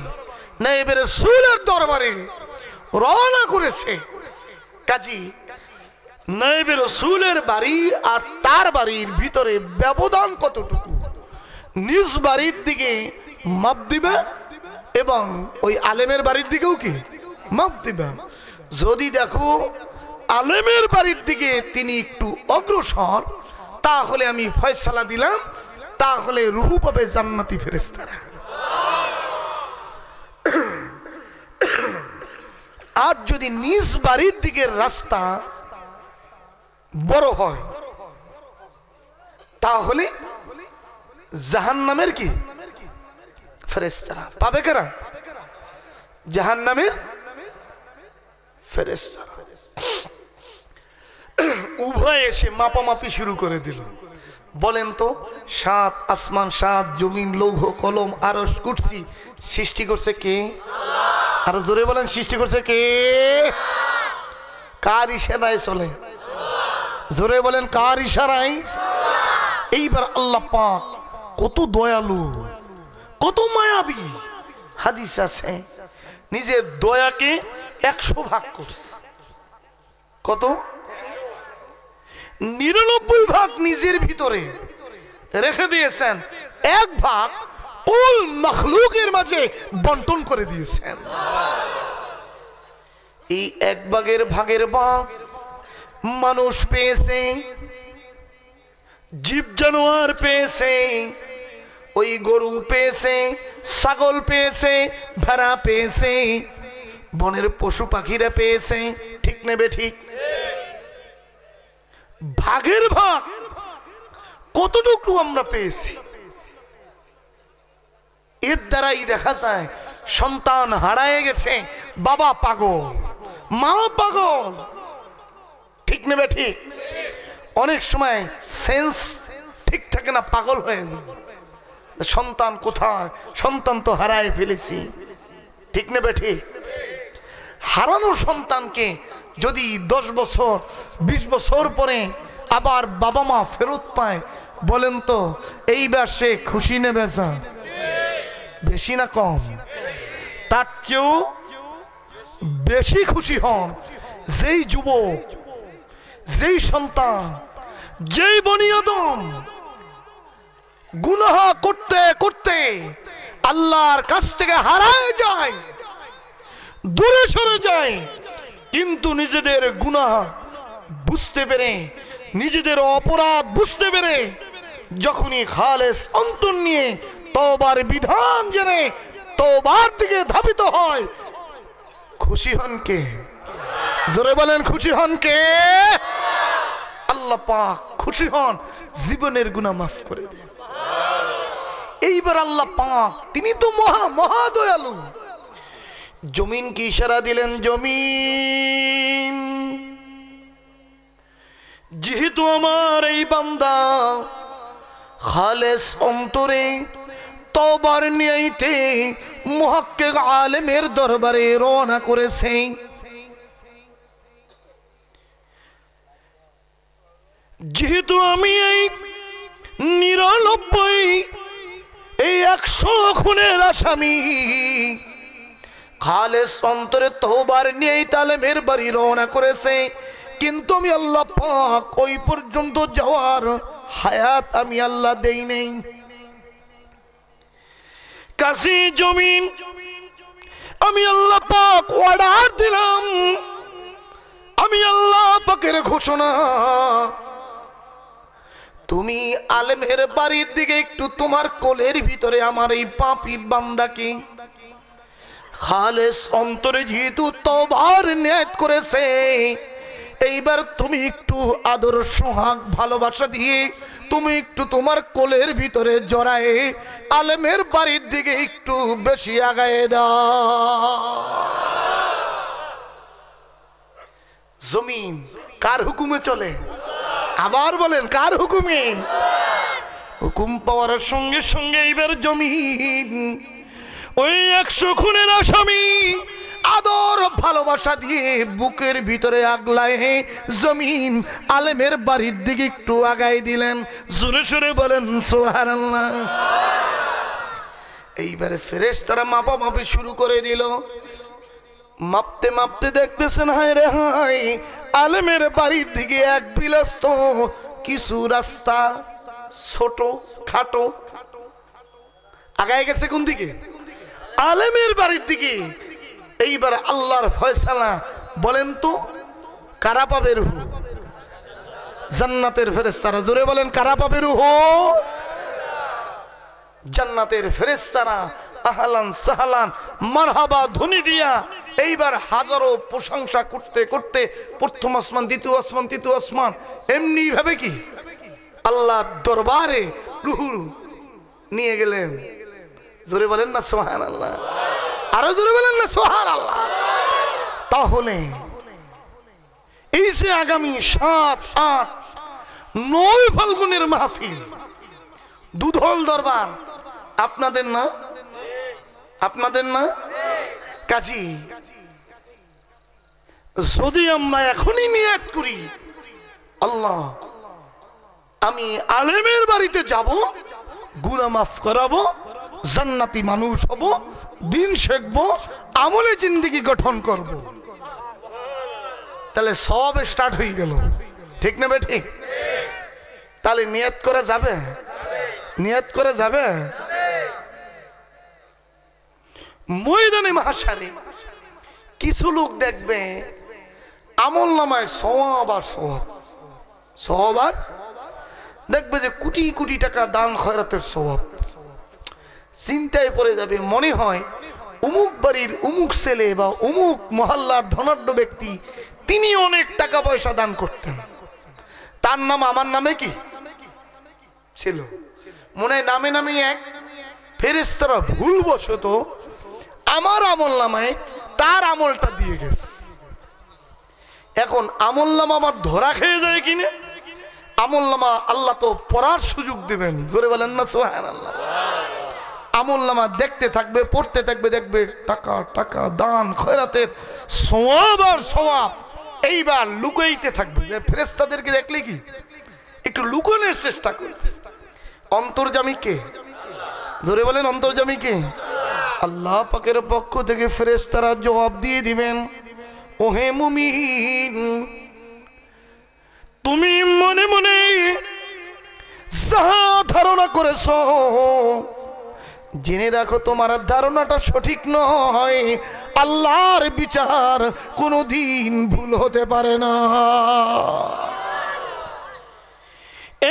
নায়েবে রাসূলের দরবারে রওনা করেছে। কাজী নায়েবে রাসূলের বাড়ি আর তার বাড়ির ভিতরে ব্যবধান কতটুকু, নিজ বাড়ির দিকে মাপ দিবে এবং ওই আলেমের বাড়ির দিকেও কি মাপ দিবে। যদি দেখো আলেমের বাড়ির দিকে তিনি একটু অগ্রসর, তাহলে আমি ফয়সালা দিলাম, তাহলে রুহু পাবে জান্নাতি ফেরেশতারা। আর যদি নিজ বাড়ির দিকের রাস্তা বড় হয়, তাহলে জাহান্নামের কি ফেরেশতারা পাবে কারা? জাহান্নামের ফেরেশতারা। উভয় এসে মাপামাপি শুরু করে দিল। বলেন তো, 7 আসমান, 7 জমিন, লৌহ কলম, আরশ, কুরসি সৃষ্টি করছে কে? আর জোরে বলেন, সৃষ্টি করছে কে? কার ইশারায় চলে? জোরে বলেন, কার ইশারায়? এইবার আল্লাহ পাক কত দয়ালু, কত মায়াবী। হাদিস আছে, নিজের দয়াকে 100 ভাগ করছে। কত? 99 ভাগ নিজের ভিতরে রেখে দিয়েছেন, 1 ভাগ কুল মাখলুকের মাঝে বন্টন করে দিয়েছেন। এই 1 ভাগের ভাগের ভাগ মানুষ পেয়েছে, জীব জানোয়ার পেয়েছে, ওই গরু পেয়েছে, ছাগল পেয়েছে, ভেড়া পেয়েছে, বনের পশু পাখিরা পেয়েছে। ঠিক নেবে ঠিক? ভাগের ভাগ কতটুকু আমরা পেয়েছি, এর দ্বারাই দেখা যায় সন্তান হারায় গেছে, বাবা পাগল, মা পাগল। ঠিক নেবে ঠিক? অনেক সময় সেন্স ঠিক থাকে না, পাগল হয়ে যায়, সন্তান কোথায়, সন্তান তো হারায় ফেলেছি। ঠিক নেবে ঠিক? হারানো সন্তানকে যদি 10 বছর 20 বছর পরে আবার বাবা মা ফেরত পায়, বলেন তো এইবার সে খুশি নেবে বেশি না কম? তার চেয়েও বেশি খুশি হন যেই যুবক, যেই সন্তান, যেই বনি আদম গুনাহ করতে করতে আল্লাহর কাছ থেকে হারায় যায়, দূরে সরে যায়, কিন্তু নিজেদের গুনাহ বুঝতে পেরে, নিজেদের অপরাধ বুঝতে পেরে যখনই খালেস অন্তর নিয়ে তওবার বিধান জেনে তওবার দিকে ধাবিত হয়, খুশি হন কে? জোরে বলেন, খুশি হন কে? আল্লাহ পাক খুশি হন, জীবনের গুনাহ মাফ করে দেন। এইবার আল্লাহ পাক তিনি তো মহা মহা দয়ালু। জমিন কি ইশারা দিলেন, জমিন যেহেতু আমার এই বান্দা খালেস অন্তরে তওবার নিয়াইতে মুহাক্কিক আলেমের দরবারে রওনা করেছে, যেহেতু আমি এই 99 এই 100 খুনের আসামি খালেস অন্তরে তওবার নিয়েই তালেমের বাড়ি রওনা করেছে, কিন্তু আমি আল্লাহ পাক ওই পর্যন্ত যাওয়ার হায়াত আমি আল্লাহ দেই নেই। কাশি জমিন আমি আল্লাহ পাক অর্ডার দিলাম, আমি আল্লাহ পাকের ঘোষণা, তুমি আলেমের বাড়ির দিকে একটু তোমার কোলের ভিতরে আমার এই পাপী বান্দাকে খালেস অন্তরে যেহেতু তওবার নিয়ত করেছে, এইবার তুমি একটু আদর সোহাগ ভালোবাসা দিয়ে তুমি একটু তোমার কোলের ভিতরে জড়ায়ে আলেমের বাড়ির দিকে একটু বেশি আগায়ে দাও। জমিন কার হুকুমে চলে? আবার বলেন কার হুকুমে? হুকুম পাওয়ার সঙ্গে সঙ্গে এইবার জমিন ওই 100 খুনের আসামি আদর ভালোবাসা দিয়ে বুকের ভিতরে আগলায় জমিন আলেমের বাড়ির দিকে একটু আগাই দিলেন। জোরে সোরে বলেন সুবহানাল্লাহ। এইবারে ফেরেশতারা মাপামাপি শুরু করে দিল। মাপতে মাপতে দেখতেছেন হায় রে হায়, আলেমের বাড়ির দিকে এক বিলাস্ত কিছু রাস্তা ছোট খাটো আগায় গেছে। কোন দিকে? আলেমের বাড়ির দিকে। এইবার আল্লাহর ফয়সালা, বলেন তো কারা পাবে রুহ? জান্নাতের ফেরেশতারা। জোরে বলেন কারা পাবে রুহ? জান্নাতের ফেরেশতারা আহলান সাহলান মারহাবা ধ্বনি দিয়া এইবার হাজারো প্রশংসা করতে করতে প্রথম আসমান, দ্বিতীয় আসমান, তৃতীয় আসমান, এমনি ভাবে কি আল্লাহর দরবারে রুহ নিয়ে গেলেন। জোরে বলেন না সুবহানাল্লাহ। আরো জোরে বলেন না সুবহানাল্লাহ। তাহলে এই যে আগামী 7, 8, 9 ফাল্গুনের মাহফিল, দুধল দরবার আপনাদের না? আপনাদের না? কাজী যদি আমরা এখনই নিয়ত করি, আল্লাহ আমি আলেমের বাড়িতে যাব, গুনাহ মাফ করাবো, জান্নাতি মানুষ হব, দিন শিখবো, আমলে জিন্দেগি গঠন করব, তাহলে সব স্টার্ট হয়ে গেল। ঠিক না বে ঠিক? তাহলে নিয়ত করা যাবে? নিয়ত করা যাবে? ময়দানে মাহশারে কিছু লোক দেখবে আমল নামায় সওয়াব আর সওয়াব, সওয়াব আর দেখবে যে কোটি কোটি টাকা দান খয়রাতের সওয়াব। চিন্তায় পড়ে যাবে, মনে হয় অমুক বাড়ির অমুক ছেলে বা অমুক মহল্লার ধনাঢ্য ব্যক্তি, তিনি অনেক টাকা পয়সা দান করতেন, তার নাম আমার নামে কি ছিল? মনে হয় নামে নামে এক। ফেরেশতারা ভুলবশত আমার আমল নামায় তার আমলটা দিয়ে গেছে। এখন আমল নামা আমার ধরা খেয়ে যায় কিনা? আমল নামা আল্লাহ তো পড়ার সুযোগ দিবেন। জোরে বলেন না সুবহানাল্লাহ। আমল নামা দেখতে থাকবে, পড়তে থাকবে, দেখবে টাকা টাকা দান খয়রাতের সওয়াব আর সওয়াব। এইবার লুকাইতে থাকবে। ফেরেশতাদেরকে দেখলে কি একটু লুকানোর চেষ্টা করবে। অন্তর্যামী কে? জোরে বলেন অন্তর্যামী কে? আল্লাহ পাকের পক্ষ থেকে ফেরেশতারা জবাব দিয়ে দিবেন, ওহে মুমিন, তুমি মনে মনে যাহা ধারণা করেছো, জেনে রাখো তোমার ধারণাটা সঠিক নয়। আল্লাহর বিচার কোনোদিন ভুল হতে পারে না।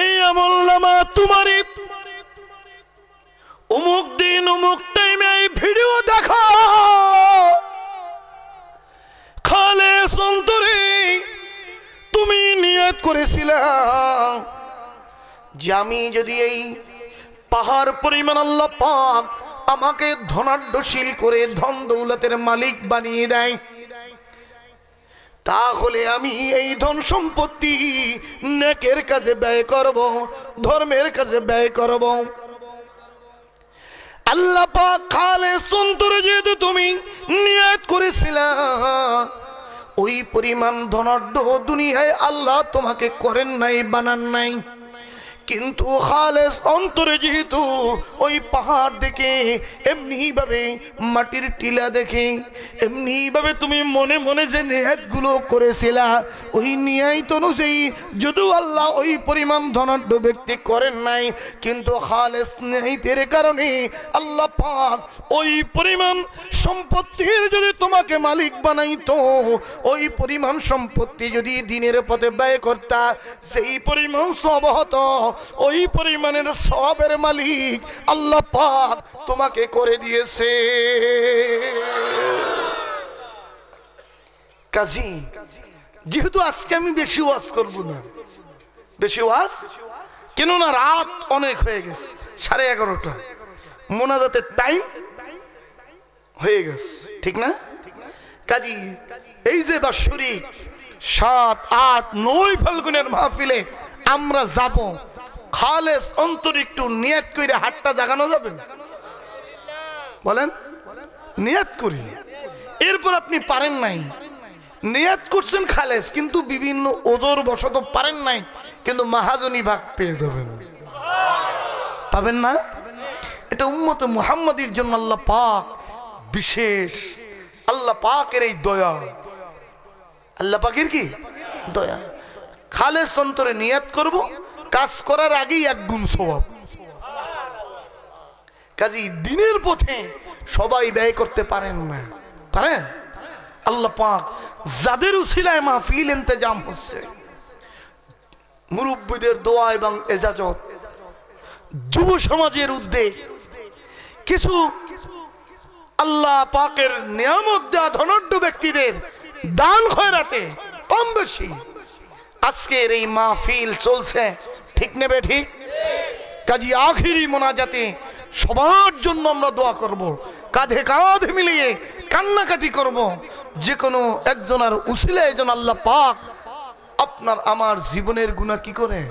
এই আমলনামা তোমারই, অমুক দিন অমুক টাইমে এই ভিডিও দেখো, খালেস অন্তরে তুমি নিয়ত করেছিলে যে আমি যদি এই পাহাড় পরিমাণ আল্লাহ পাক আমাকে ধনাঢ্যশীল করে ধন দৌলতের মালিক বানিয়ে দেয়, তাহলে আমি এই ধন সম্পত্তি নেকের কাজে ব্যয় করব, ধর্মের কাজে ব্যয় করব। আল্লাহ পাক খালেস অন্তরে যেহেতু তুমি নিয়ত করেছিলে, ওই পরিমাণ ধনাঢ্য দুনিয়ায় আল্লাহ তোমাকে করেন নাই, বানান নাই, কিন্তু খালেস অন্তরে যেহেতু ওই পাহাড় দেখে, এমনি ভাবে মাটির টিলা দেখে, এমনি ভাবে তুমি মনে মনে যে নিয়তগুলো করেছিলা, ওই নিয়ত অনুযায়ী যদিও আল্লাহ ওই পরিমাণ ধনাঢ্য ব্যক্তি করেন নাই, কিন্তু খালেস নিয়তের কারণে আল্লাহ পাক ওই পরিমাণ সম্পত্তির যদি তোমাকে মালিক বানাইতো, ওই পরিমাণ সম্পত্তি যদি দিনের পথে ব্যয় করতা, সেই পরিমাণ সওয়াব হতো, ওই পরিমাণের সওয়াবের মালিক আল্লাহ পাক তোমাকে করে দিয়েছে। কাজী যেহেতু আজকে আমি বেশি ওয়াজ করব না, বেশি ওয়াজ কেননা রাত অনেক হয়ে গেছে, 11:30 মোনাজাতের টাইম হয়ে গেছে, ঠিক না? কাজী এই যে বাৎসরিক 7, 8, 9 ফাল্গুনের মাহফিলে আমরা যাব, খালেস অন্তর একটু নিয়ত করে হাতটা জাগানো যাবে? বলেন, নিয়ত করি। এরপর আপনি পারেন নাই, নিয়ত করছেন খালেস, কিন্তু বিভিন্ন ওজোর বশত পারেন নাই, কিন্তু মাহাজনী ভাগ পেয়ে যাবেন, পাবেন না? এটা উম্মতে মুহাম্মাদির জন্য আল্লাহ পাক বিশেষ, আল্লাহ পাকের এই দয়া, আল্লাহ পাকের কি দয়া। খালেস অন্তরে নিয়ত করব, কাজ করার আগেই 1 গুণ সওয়াব। কাজী দিনের পথে সবাই ব্যয় করতে পারেন না, পারেন? আল্লাহ পাক যাদের উসিলায় মাহফিল ইন্তজাম হচ্ছে, মুরব্বিদের দোয়া এবং এজাজত, যুব সমাজের উদ্যোগ, কিছু আল্লাহ পাকের নিয়ামত দেওয়া ধনাঢ্য ব্যক্তিদের দান খয়রাতে কম বেশি আজকের এই মাহফিল চলছে, ঠিক নেবে ঠিক? কাজী আখিরি মোনাজাতে সবার জন্য আমরা দোয়া করব, কাঁধে কাঁধ মিলিয়ে কান্নাকাটি করব, যে কোনো একজনের উসিলায় যেন আল্লাহ পাক আপনার আমার জীবনের গুনাহ কি করে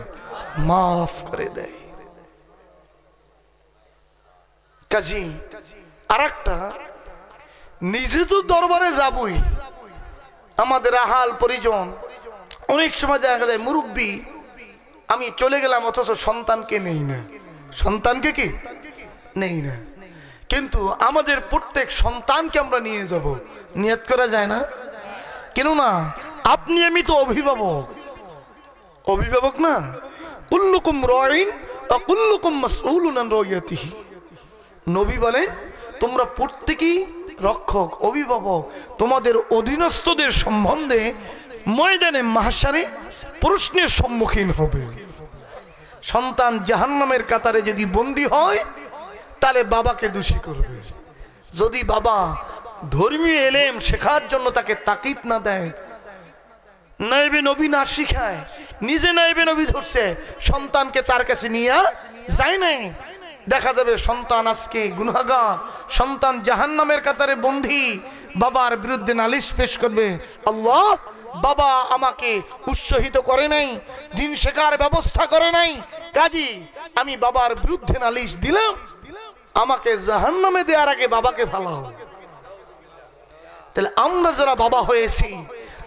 মাফ করে দেয়। কাজী আরেকটা, নিজে তো দরবারে যাবই, আমাদের আহাল পরিজন অনেক সময় দেখা যায় মুরব্বী আমি চলে গেলাম অথচ সন্তানকে নেই না, সন্তানকে কি নেই না, কিন্তু আমাদের প্রত্যেক সন্তানকে আমরা নিয়ে যাব, নিয়ত করা যায় না? কেন না, আপনি আমি তো অভিভাবক, অভিভাবক না? কুল্লুকুম রাইন ওয়া কুল্লুকুম মাসউলুন আন রাইয়াতিহি। নবী বলেন তোমরা প্রত্যেকেই রক্ষক, অভিভাবক, তোমাদের অধীনস্থদের সম্বন্ধে ময়দানে মাহশারে প্রশ্নের সম্মুখীন হবে। সন্তান জাহান্নামের কাতারে যদি বন্দী হয় তাহলে বাবাকে দোষী করবে, যদি বাবা ধর্মীয় এলেম শেখার জন্য তাকে তাকিদ না দেয়, নাইবে নবী না শিখায়, নিজে নাইবে নবী ধরছে, সন্তানকে তার কাছে নিয়ে যায় নাই, দেখা যাবে সন্তান আজকে গুনাহগার, সন্তান জাহান্নামের কাতারে বন্দী, বাবার বিরুদ্ধে নালিশ পেশ করবে, আল্লাহ বাবা আমাকে উৎসাহিত করে নাই, দিন শেখার ব্যবস্থা করে নাই, কাজী আমি বাবার বিরুদ্ধে নালিশ দিলাম, আমাকে জাহান্নামে দেওয়ার আগে বাবাকে ফালাও। তাহলে আমরা যারা বাবা হয়েছি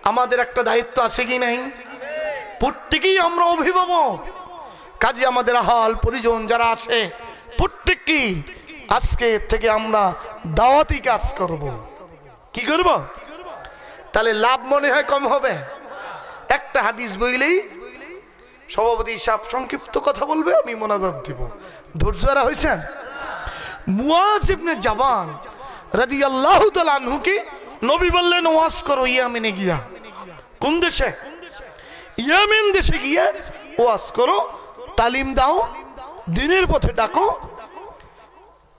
আমাদের একটা দায়িত্ব আছে কি নাই? প্রত্যেকেই আমরা অভিভাবক, কাজী আমাদের আহাল পরিজন যারা আছে প্রত্যেককেই আজকে থেকে আমরা দাওয়াতি কাজ করব। কি করব? তাহলে লাভ মনে হয় কম হবে? একটা হাদিস বইলেই সভাপতি সাহেব সংক্ষিপ্ত কথা বলবে, আমি মোনাজাত দিব, ধৈর্য হারা হয়েছেন? মুয়াজ ইবনে জাবাল রাদিয়াল্লাহু তাআলা আনহুকে নবী বললেন ওয়াজ করো ইয়ামেনে গিয়া। কোন দেশে? ইয়ামেন দেশে গিয়া ওয়াজ করো, তালিম দাও, দিনের পথে ডাকো।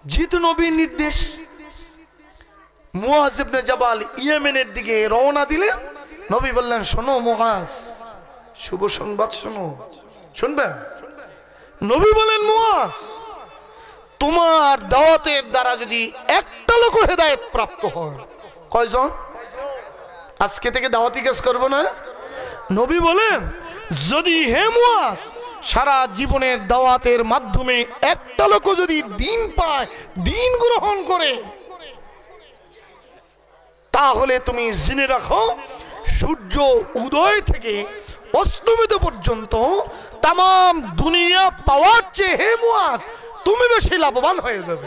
যেহেতু নবীর নির্দেশ, মুয়াজ ইবনে জাবাল ইয়েমেনের দিকে রওনা দিলেন। নবী বললেন শোনো মুয়াজ, শুভ সংবাদ শোনো, শুনবেন? নবী বলেন মুয়াজ, তোমার দাওয়াতের দ্বারা যদি একটা লোক হেদায়েত প্রাপ্ত হয়, কয়জন? আজকে থেকে দাওয়াতি কাজ করবো না? নবী বলেন যদি হে মুয়াজ সারা জীবনের দাওয়াতের মাধ্যমে একটা লোক যদি দিন পায়, দিন গ্রহণ করে, তাহলে তুমি জেনে রাখো সূর্য উদয় থেকে অস্তমিত পর্যন্ত তাম দুনিয়া পাওয়ার চেয়ে হে মুয়াজ তুমি বেশি লাভবান হয়ে যাবে।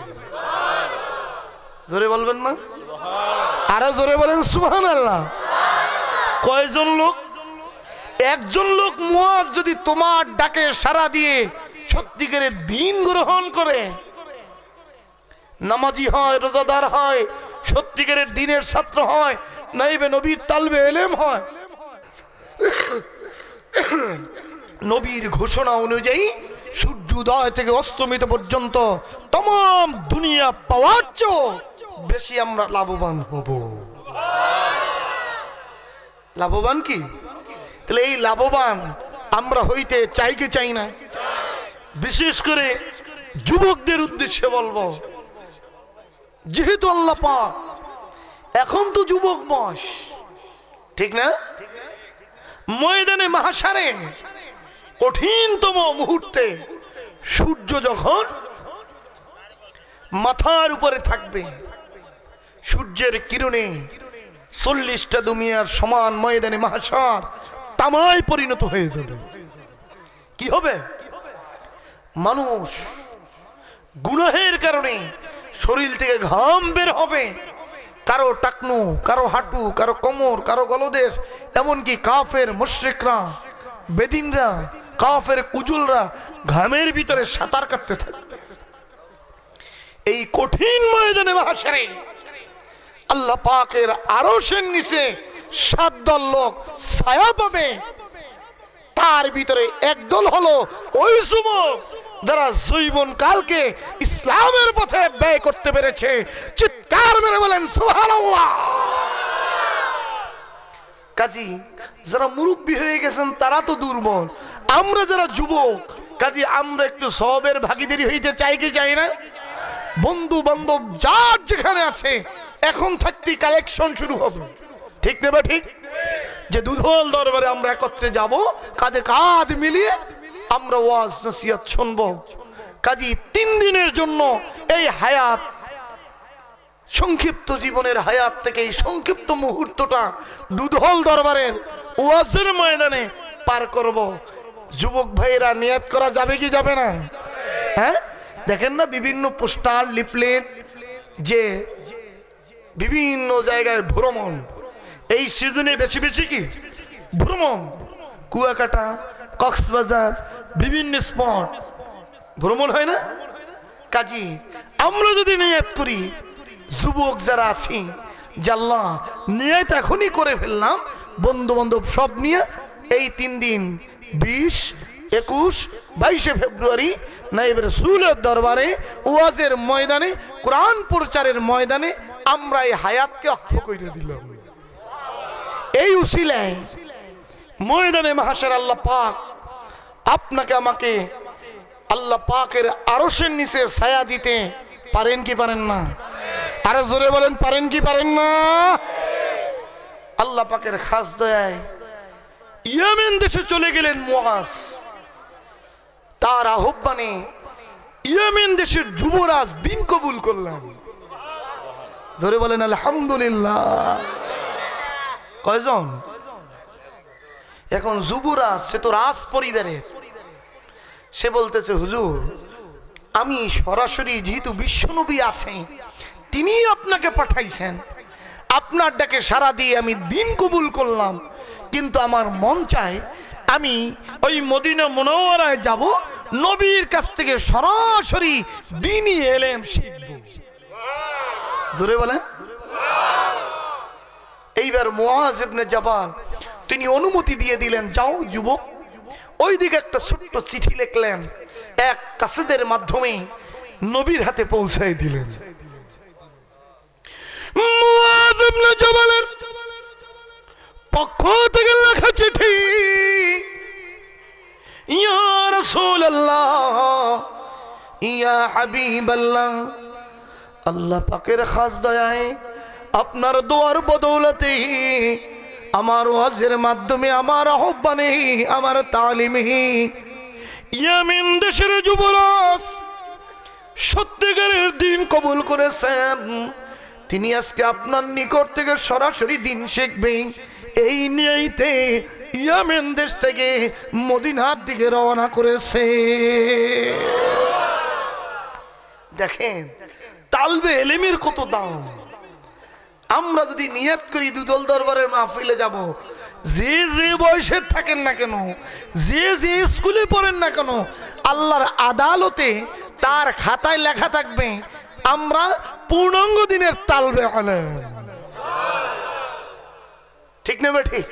জোরে বলবেন না? আরো জোরে বলেন সুবহানাল্লাহ। কয়জন লোক? একজন লোক মুয়াজ যদি তোমার ডাকে সাড়া দিয়ে সত্যিকারের দ্বীন গ্রহণ করে, নামাজি হয়, রোজাদার হয়, সত্যিকারের দ্বীনের ছাত্র হয়, নাইবে নবীর তালবে ইলম হয়, নবীর ঘোষণা অনুযায়ী সূর্যোদয় থেকে অস্তমিত পর্যন্ত तमाम দুনিয়া পাওয়ার চেয়ে বেশি আমরা লাভবান হব। লাভবান কি? তাহলে এই লাভবান আমরা হইতে চাই কি চাই না? বিশেষ করে যুবকদের উদ্দেশ্যে বলবো, যেহেতু আল্লাহ পাক এখন তো যুবক বয়স, ঠিক না? ময়দানে মাহশারে কঠিনতম মুহূর্তে সূর্য যখন মাথার উপরে থাকবে, সূর্যের কিরণে 40টা দুনিয়ার সমান ময়দানে মাহশার তামায় পরিণত হয়ে যাবে। কি হবে? মানুষ গুনাহের কারণে শরীর থেকে ঘাম বের হবে, কারো টাকনু, কারো হাঁটু, কারো কোমর, কারো গলদেশ, এমনকি কাফের মুশরিকরা, বেদিনরা, কাফের কুজুলরা ঘামের ভিতরে সাঁতার কাটতে থাকবে। এই কঠিন ময়দানে মাহশারে আল্লাহ পাকের আরশের নিচে 7 দল লোক ছায়া পাবে। তার ভিতরে একদল হলো ওই যুবক যারা জীবন কালকে ইসলামের পথে ব্যয় করতে পেরেছে। চিৎকার মেরে বলেন সুবহানাল্লাহ। কাজী যারা মুরব্বী হয়ে গেছেন তারা তো দুর্বল, আমরা যারা যুবক কাজী আমরা একটু সবের ভাগীদারি হইতে চাই কি চাই না? বন্ধু বান্ধব যার যেখানে আছে এখন থাকতেই কালেকশন শুরু হবে, ঠিক না? ঠিক যে দুধল দরবারে আমরা একত্রে যাব, কাঁধে কাঁধ মিলিয়ে আমরা ওয়াজ নসিহত শুনবো। কাজী 3 দিনের জন্য এই হায়াত, সংক্ষিপ্ত জীবনের হায়াত থেকে এই সংক্ষিপ্ত মুহূর্তটা দুধল দরবারের ওয়াজের ময়দানে পার করব। যুবক ভাইরা নিয়ত করা যাবে কি যাবে না? হ্যাঁ, দেখেন না বিভিন্ন পোস্টার লিফলেট যে বিভিন্ন জায়গায় ভ্রমণ, এই সিজনে বেশি বেশি কি ভ্রমণ, কুয়াকাটা, কক্সবাজার, বিভিন্ন স্পট ভ্রমণ হয় না? কাজী আমরা যদি নিয়ত করি, যুবক যারা আছি, জাল্লাহ নিয়ত এখনই করে ফেললাম, বন্ধু বান্ধব সব নিয়ে এই 3 দিন 20, 21, 22 ফেব্রুয়ারি নায়েব রাসূলের দরবারে ওয়াজের ময়দানে, কোরআন প্রচারের ময়দানে আমরা এই হায়াতকে অক্ষ করে দিলাম। এই উসিলায় ময়দানে মাহশার আল্লাহ পাক আপনাকে আমাকে আল্লাহ পাকের আরশের নিচে ছায়া দিতে পারেন কি পারেন না? আরো জোরে বলেন পারেন কি পারেন না? আল্লাহ পাকের খাস দয়ায় ইয়েমেন দেশে চলে গেলেন মুয়াজ। তার আহ্বানে ইয়েমেন দেশের যুবরাজ দিন কবুল করলেন। জোরে বলেন আলহামদুলিল্লাহ। কয়জন? এখন যুবরাজ, সে তো রাজ পরিবারের, সে বলতেছে হুজুর আমি সরাসরি যেহেতু বিশ্বনবী আছেন, তিনি আপনাকে পাঠাইছেন, আপনার ডাকে সাড়া দিয়ে আমি দিন কবুল করলাম, কিন্তু আমার মন চায় আমি ওই মদিনা মুনাওয়ারায় যাব, নবীর কাছ থেকে সরাসরি দ্বীনি ইলম শিখব। জোরে বলেন। এইবার মুআজ ইবনে জাবাল তিনি অনুমতি দিয়ে দিলেন, যাও যুবক। ওইদিকে একটা ছোট্ট চিঠি লিখলেন, এক কাসিদের মাধ্যমে নবীর হাতে পৌঁছায় দিলেন। মুআজ ইবনে জাবালের পক্ষ থেকে লেখা চিঠি, ইয়া রাসূলুল্লাহ, ইয়া হাবিবাল্লাহ, আল্লাহ পাকের খাস দয়ায় আপনার দোয়ার বদৌলতে আমার ওয়াজের মাধ্যমে, আমার আহ্বানে, আমার তালিমে ইয়েমেন দেশের যুবরাজ সত্যিকারের দিন কবুল করেছেন। তিনি আজকে আপনার নিকট থেকে সরাসরি দিন শিখবেন। এই নিয়েইতে ইয়েমেন দেশ থেকে মদিনার দিকে রওনা করেছে। দেখেন তালবে এলেমের কত দাম। আমরা যদি নিয়ত করি দুদল দরবারের মাহফিলে যাব, যে যে বয়সের থাকেন না কেন, যে যে স্কুলে পড়েন না কেন, আল্লাহর আদালতে তার খাতায় লেখা থাকবে আমরা পূর্ণাঙ্গ দিনের তালবে আলেম। ঠিক না ঠিক?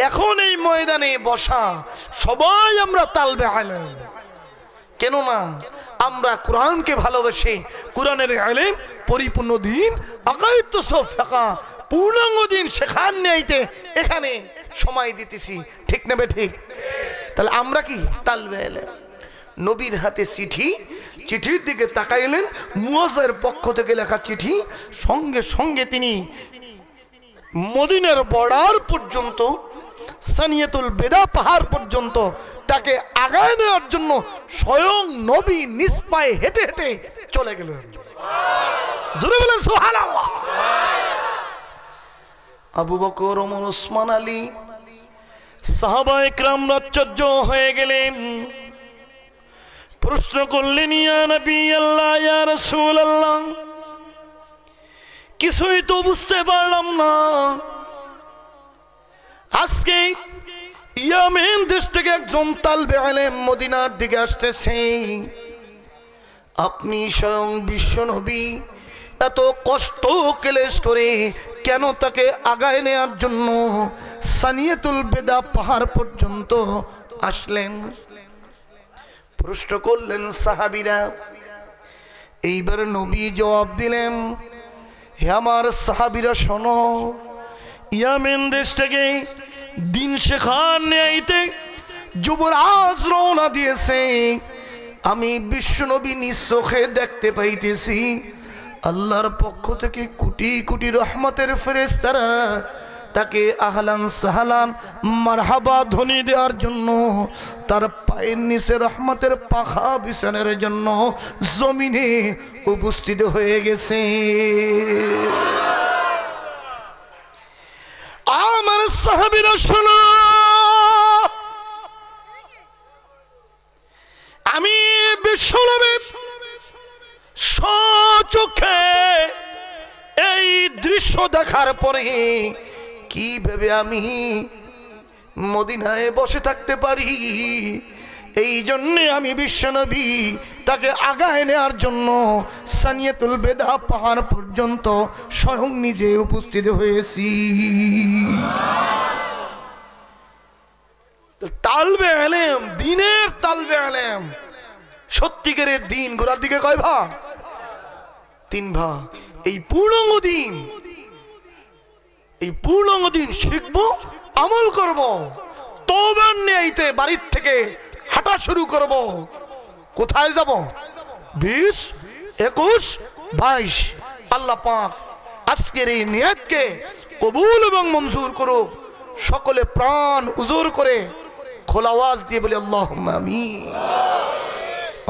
এখন এই ময়দানে বসা সবাই আমরা তালবে আলেম। কেন না আমরা কোরআনকে ভালোবাসি, কোরআনের আলেম পরিপূর্ণ দিন আকাইদ সব ফাঁকা পূর্ণাঙ্গ দিন শেখান নিতে এখানে সময় দিতেছি। ঠিক না ঠিক? তাহলে আমরা কি তালবে আলেম। নবীর হাতে চিঠি, চিঠির দিকে তাকাইলেন, মুয়াজ্জের পক্ষ থেকে লেখা চিঠি। সঙ্গে সঙ্গে তিনি মদিনার বর্ডার পর্যন্ত, সানিয়াতুল বেদা পাহাড় পর্যন্ত তাকে আগায় নেওয়ার জন্য স্বয়ং নবী নিজ পায়ে হেঁটে হেঁটে চলে গেলেন। জোরে বলেন সুবহানাল্লাহ। আবু বকর, ওমর, ওসমান আলী সাহাবায়ে কেরাম আশ্চর্য হয়ে গেলেন। প্রশ্ন করলেন, ইয়া নবী আল্লাহ, ইয়া রাসূলুল্লাহ, কিছুই তো বুঝতে পারলাম না। আজকে ইয়েমেন দেশ থেকে একজন তালবে আলেম মদিনার দিকে আসতেছে। আপনি স্বয়ং বিশ্ব নবী এত কষ্ট ক্লেশ করে কেন তাকে আগায় নেওয়ার জন্য সানিয়াতুল বেদা পাহাড় পর্যন্ত আসলেন? প্রশ্ন করলেন সাহাবীরা। এইবার নবী জবাব দিলেন, হে আমার সাহাবীরা শোনো, ইয়েমেন দেশ থেকে দিন শেখার নিয়াইতে যুবরাজ রওনা দিয়েছে। আমি বিশ্বনবী নিজ চোখে দেখতে পাইতেছি আল্লাহর পক্ষ থেকে কোটি কোটি রহমতের ফেরেশতারা তাকে আহলান সাহলান মারহাবা ধ্বনি দেওয়ার জন্য, তার পায়ের নিচে রহমতের পাখা বিছানোর জন্য জমিনে উপস্থিত হয়ে গেছে। আমার সাহাবীরা শোনো, আমি বিশ্বনবী স্বচক্ষে এই দৃশ্য দেখার পরে কিভাবে আমি মদিনায় বসে থাকতে পারি? এই জন্য আমি বিশ্বনবী তাকে আগায় নেওয়ার জন্য সানিয়াতুল বেদা পাহাড় পর্যন্ত স্বয়ং নিজে উপস্থিত হয়েছি। তালবে আলেম, দিনের তালবে আলেম, সত্যিকারের দিন গোড়ার দিকে কয় ভাগ? 3 ভাগ। এই পূর্ণাঙ্গ দিন, এই পূর্ণাঙ্গ দিন শিখবো, আমল করব, তওবার নিয়াইতে বাড়ির থেকে হাঁটা শুরু করব। কোথায় যাব? 20, 21, 22। আল্লাহ পাক আজকের এই নিয়তকে কবুল এবং মঞ্জুর করুক। সকলে প্রাণ উজুর করে খোলা আওয়াজ দিয়ে বলি আল্লাহুম্মা আমিন।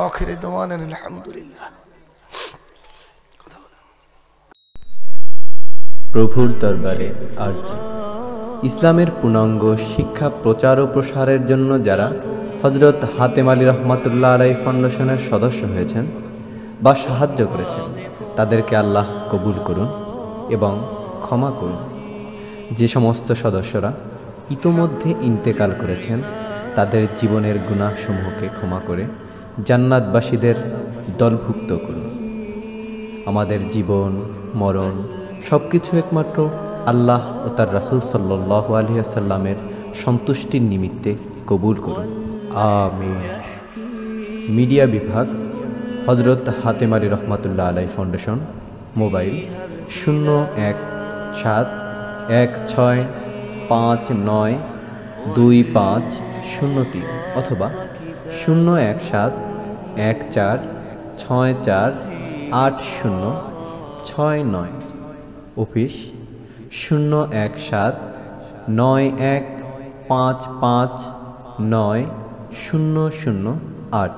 আখিরে দাওয়ানা আলহামদুলিল্লাহ। প্রভুর দরবারে আরজি। ইসলামের পূর্ণাঙ্গ শিক্ষা প্রচার ও প্রসারের জন্য যারা হযরত হাতেম আলী রহমাতুল্লাহ আলাইহি ফাউন্ডেশনের সদস্য হয়েছেন বা সাহায্য করেছেন, তাদেরকে আল্লাহ কবুল করুন এবং ক্ষমা করুন। যে সমস্ত সদস্যরা ইতোমধ্যে ইন্তেকাল করেছেন, তাদের জীবনের গুনাহসমূহকে ক্ষমা করে জান্নাতবাসীদের দলভুক্ত করুন। আমাদের জীবন মরণ সব কিছু একমাত্র আল্লাহ ও তার রাসূল সাল্লাল্লাহু আলাইহি ওয়াসাল্লামের সন্তুষ্টির নিমিত্তে কবুল করুন, আমিন। মিডিয়া বিভাগ, হযরত হাতেম আলী রহমাতুল্লাহ আলাইহি ফাউন্ডেশন, মোবাইল 01715952503 অথবা 01714648069। অফিস 01791559008।